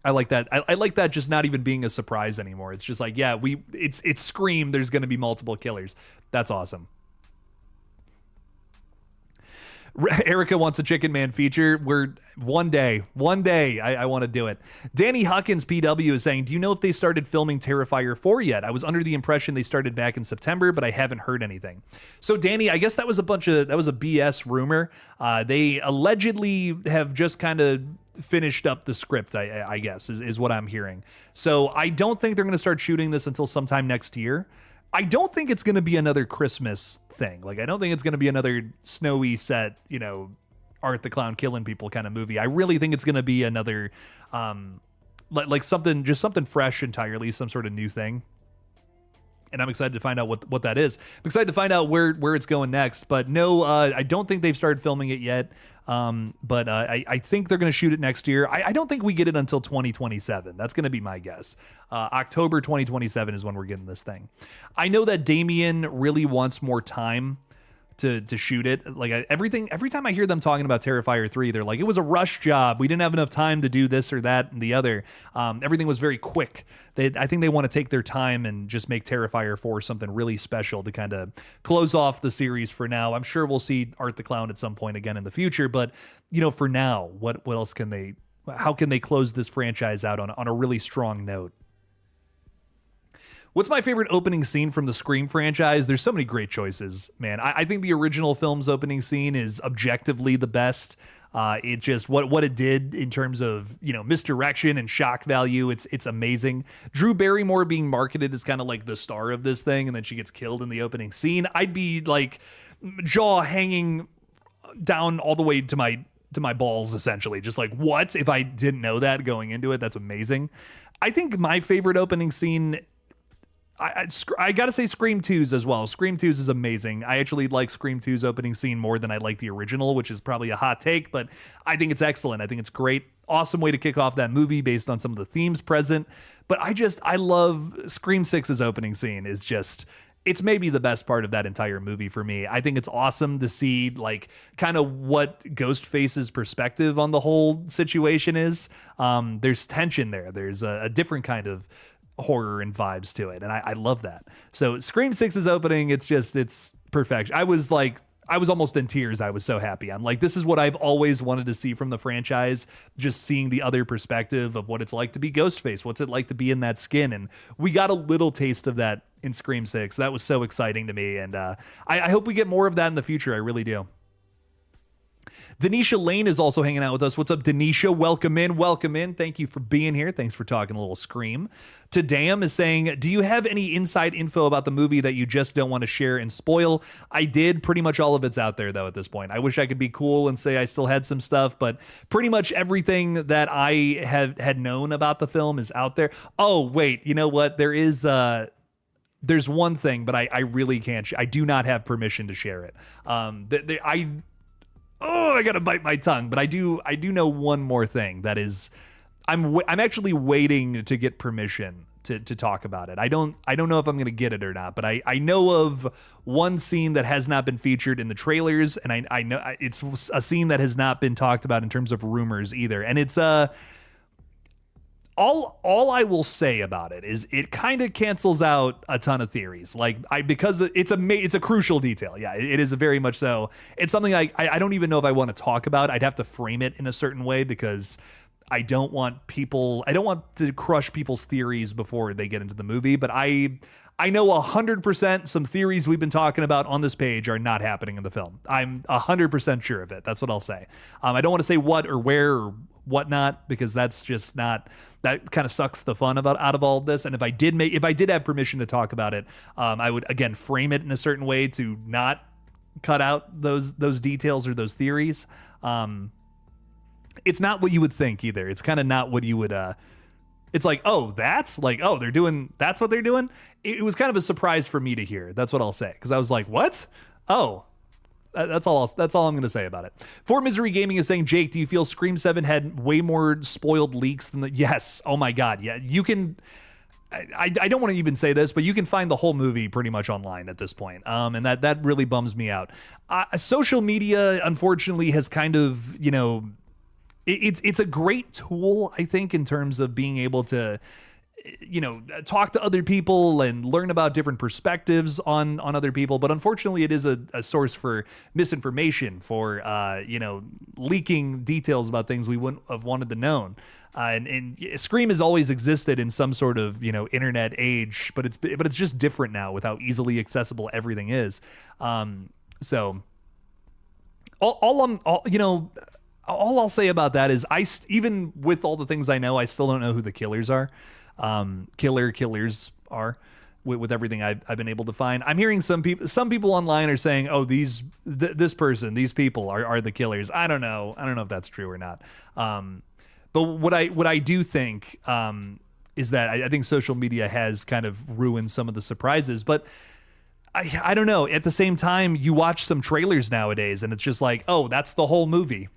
I like that. I like that just not even being a surprise anymore. It's just like, yeah, it's Scream. There's going to be multiple killers. That's awesome. Erica wants a Chicken Man feature. One day, I want to do it. Danny Huckins PW is saying, do you know if they started filming Terrifier 4 yet? I was under the impression they started back in September, but I haven't heard anything. So Danny, I guess that was a BS rumor. They allegedly have just kind of finished up the script, I guess, is what I'm hearing. So I don't think they're going to start shooting this until sometime next year. I don't think it's going to be another Christmas thing. Like, I don't think it's going to be another snowy set, Art the Clown killing people kind of movie. I really think it's going to be another, like something fresh entirely, some sort of new thing. And I'm excited to find out what that is. I'm excited to find out where it's going next. But no, I don't think they've started filming it yet. But I think they're going to shoot it next year. I don't think we get it until 2027. That's going to be my guess. October 2027 is when we're getting this thing. I know that Damien really wants more time to shoot it. Like every time I hear them talking about Terrifier 3, they're like, it was a rush job. We didn't have enough time to do this or that and the other. Everything was very quick. I think they want to take their time and just make Terrifier 4 something really special to kind of close off the series for now. I'm sure we'll see Art the Clown at some point again in the future, but for now, what else how can they close this franchise out on a really strong note? What's my favorite opening scene from the Scream franchise? There's so many great choices, man. I think the original film's opening scene is objectively the best. It just what it did in terms of misdirection and shock value. It's amazing. Drew Barrymore being marketed as kind of like the star of this thing, and then she gets killed in the opening scene. I'd be like jaw hanging down all the way to my balls, essentially. Just like, what? If I didn't know that going into it, that's amazing. I think my favorite opening scene, I gotta say Scream 2's as well. Scream 2's is amazing. I actually like Scream 2's opening scene more than I like the original, which is probably a hot take, but I think it's excellent. I think it's great. Awesome way to kick off that movie based on some of the themes present. But I love Scream 6's opening scene. It's maybe the best part of that entire movie for me. I think it's awesome to see like kind of what Ghostface's perspective on the whole situation is. There's tension there. There's a different kind of horror and vibes to it, and I love that. So Scream 6 is opening. It's perfection. I was almost in tears. I was so happy. I'm like, this is what I've always wanted to see from the franchise, just seeing the other perspective of what it's like to be Ghostface. What's it like to be in that skin? And we got a little taste of that in Scream 6. That was so exciting to me. And I hope we get more of that in the future. I really do. Denisha Lane is also hanging out with us. What's up, Denisha? Welcome in. Welcome in. Thank you for being here. Thanks for talking a little Scream. Tadam is saying, do you have any inside info about the movie that you just don't want to share and spoil? I did. Pretty much all of it's out there, though, at this point. I wish I could be cool and say I still had some stuff, but pretty much everything that I had known about the film is out there. Oh, wait. You know what? There's one thing, but I really can't. I do not have permission to share it. I gotta bite my tongue, but I do know one more thing that is, I'm actually waiting to get permission to talk about it. I don't know if I'm gonna get it or not, but I know of one scene that has not been featured in the trailers, and I know it's a scene that has not been talked about in terms of rumors either, and it's all I will say about it is it kind of cancels out a ton of theories. Because it's a crucial detail. Yeah, it is very much so. It's something I don't even know if I want to talk about. I'd have to frame it in a certain way because I don't want to crush people's theories before they get into the movie. But I know 100% some theories we've been talking about on this page are not happening in the film. I'm 100% sure of it. That's what I'll say. I don't want to say what or where or whatnot, because that's just not, that kind of sucks the fun out of all of this. And if I did have permission to talk about it, I would again frame it in a certain way to not cut out those details or those theories. It's not what you would think either. It's kind of not what you would, it's like, oh, that's what they're doing. It was kind of a surprise for me to hear. That's what I'll say. Cause I was like, what? Oh, that's all I'm going to say about it. For Misery Gaming is saying, Jake, do you feel Scream 7 had way more spoiled leaks than yes. Oh my God. Yeah. You can, I don't want to even say this, but you can find the whole movie pretty much online at this point. And that really bums me out. Social media, unfortunately, has kind of, it's a great tool, I think, in terms of being able to, talk to other people and learn about different perspectives on other people. But unfortunately, it is a source for misinformation, for, leaking details about things we wouldn't have wanted to know. And Scream has always existed in some sort of, internet age, but it's just different now with how easily accessible everything is. So all I'll say about that is even with all the things I know, I still don't know who the killers are. Killers are with everything I've been able to find. I'm hearing some people online are saying, oh, these people are the killers. I don't know if that's true or not. But what I do think is that I think social media has kind of ruined some of the surprises, but I don't know. At the same time, you watch some trailers nowadays and it's just like, oh, that's the whole movie,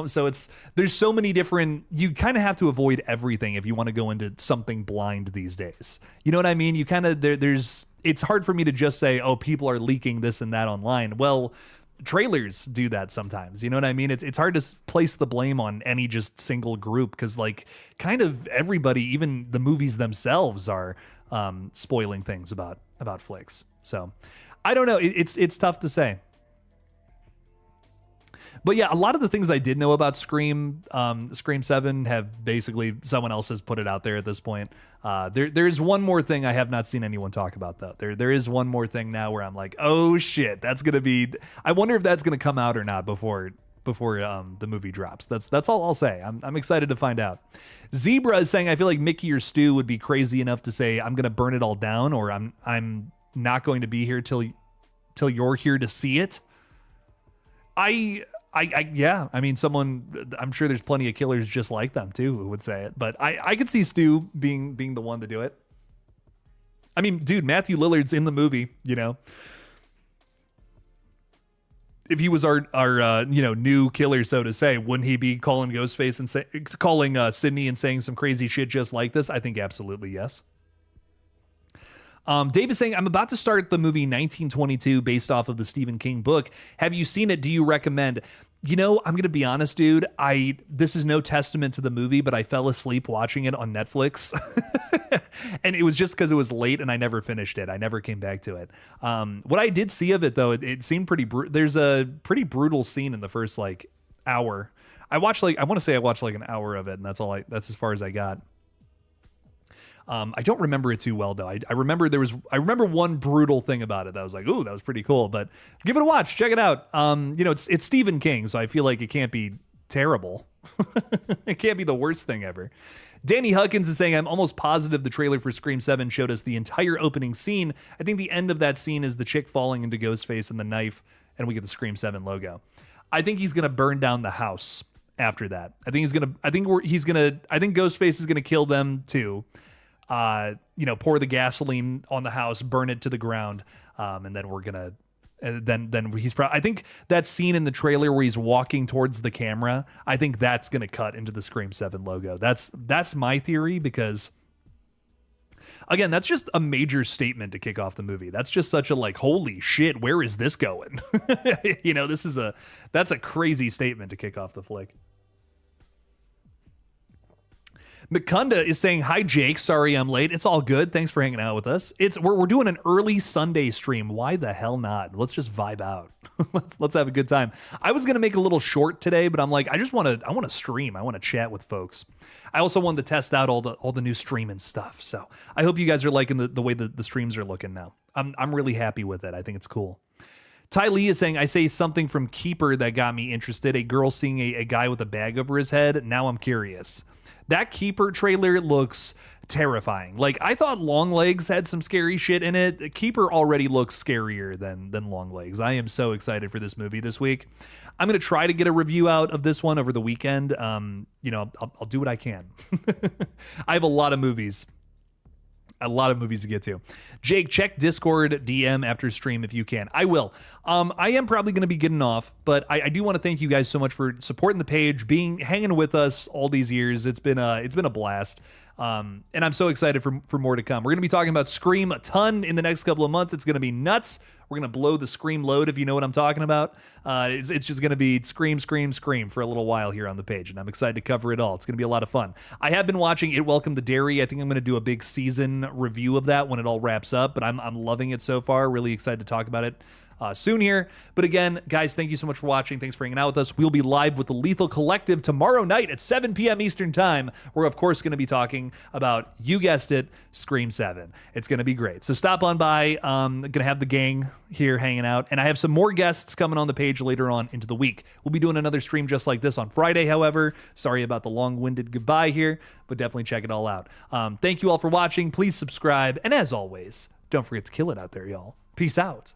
So there's so many different, you kind of have to avoid everything if you want to go into something blind these days. You know what I mean? You kind of, it's hard for me to just say, oh, people are leaking this and that online. Well, trailers do that sometimes. You know what I mean? It's hard to place the blame on any just single group because kind of everybody, even the movies themselves are spoiling things about flicks. So I don't know. It's tough to say. But yeah, a lot of the things I did know about Scream 7 have basically someone else has put it out there at this point. There's one more thing I have not seen anyone talk about though. There is one more thing now where I'm like, oh shit, that's gonna be. I wonder if that's gonna come out or not before the movie drops. That's all I'll say. I'm excited to find out. Zebra is saying, I feel like Mickey or Stu would be crazy enough to say I'm gonna burn it all down, or I'm not going to be here till you're here to see it. Yeah, I mean, I'm sure there's plenty of killers just like them too who would say it, but I could see Stu being the one to do it. I mean, dude, Matthew Lillard's in the movie, If he was our new killer, so to say, wouldn't he be calling Ghostface and calling Sydney and saying some crazy shit just like this? I think absolutely yes. Dave is saying, I'm about to start the movie 1922 based off of the Stephen King book. Have you seen it? Do you recommend? You know, I'm gonna be honest, dude. This is no testament to the movie, but I fell asleep watching it on Netflix, and it was just because it was late, and I never finished it. I never came back to it. What I did see of it, though, it seemed pretty. There's a pretty brutal scene in the first like hour. I want to say I watched like an hour of it, and that's as far as I got. I don't remember it too well though. I remember one brutal thing about it that was like, ooh, that was pretty cool. But give it a watch, check it out. You know, it's Stephen King, so I feel like it can't be terrible. It can't be the worst thing ever. Danny Huckins is saying, I'm almost positive the trailer for Scream 7 showed us the entire opening scene. I think the end of that scene is the chick falling into Ghostface and the knife, and we get the Scream 7 logo. I think he's gonna burn down the house after that. I think Ghostface is gonna kill them too. You know, pour the gasoline on the house, burn it to the ground, and then we're gonna, then he's probably. I think that scene in the trailer where he's walking towards the camera, I think that's gonna cut into the Scream 7 logo. That's my theory, because again, that's just a major statement to kick off the movie. That's just such a like, holy shit, where is this going? You know, that's a crazy statement to kick off the flick. Mikunda is saying, hi, Jake. Sorry I'm late. It's all good. Thanks for hanging out with us. We're doing an early Sunday stream. Why the hell not? Let's just vibe out. let's have a good time. I was going to make it a little short today, but I'm like, I want to stream. I want to chat with folks. I also wanted to test out all the new streaming stuff. So I hope you guys are liking the way the streams are looking now. I'm really happy with it. I think it's cool. Ty Lee is saying, I say something from Keeper that got me interested. A girl seeing a guy with a bag over his head. Now I'm curious. That Keeper trailer looks terrifying. Like, I thought Longlegs had some scary shit in it. Keeper already looks scarier than Longlegs. I am so excited for this movie this week. I'm going to try to get a review out of this one over the weekend. You know, I'll do what I can. I have a lot of movies to get to. Jake, check Discord DM after stream if you can. I will. I am probably going to be getting off, but I do want to thank you guys so much for supporting the page, hanging with us all these years. It's been a blast. And I'm so excited for more to come. We're going to be talking about Scream a ton in the next couple of months. It's going to be nuts. We're going to blow the Scream load, if you know what I'm talking about. It's just going to be Scream, Scream, Scream for a little while here on the page, and I'm excited to cover it all. It's going to be a lot of fun. I have been watching It Welcome to Derry. I think I'm going to do a big season review of that when it all wraps up, but I'm loving it so far. Really excited to talk about it soon here. But again, guys, thank you so much for watching. Thanks for hanging out with us. We'll be live with the Lethal Collective tomorrow night at 7 p.m. Eastern Time. We're, of course, going to be talking about, you guessed it, Scream 7. It's going to be great. So stop on by. Going to have the gang here hanging out. And I have some more guests coming on the page later on into the week. We'll be doing another stream just like this on Friday, however. Sorry about the long-winded goodbye here, but definitely check it all out. Thank you all for watching. Please subscribe. And as always, don't forget to kill it out there, y'all. Peace out.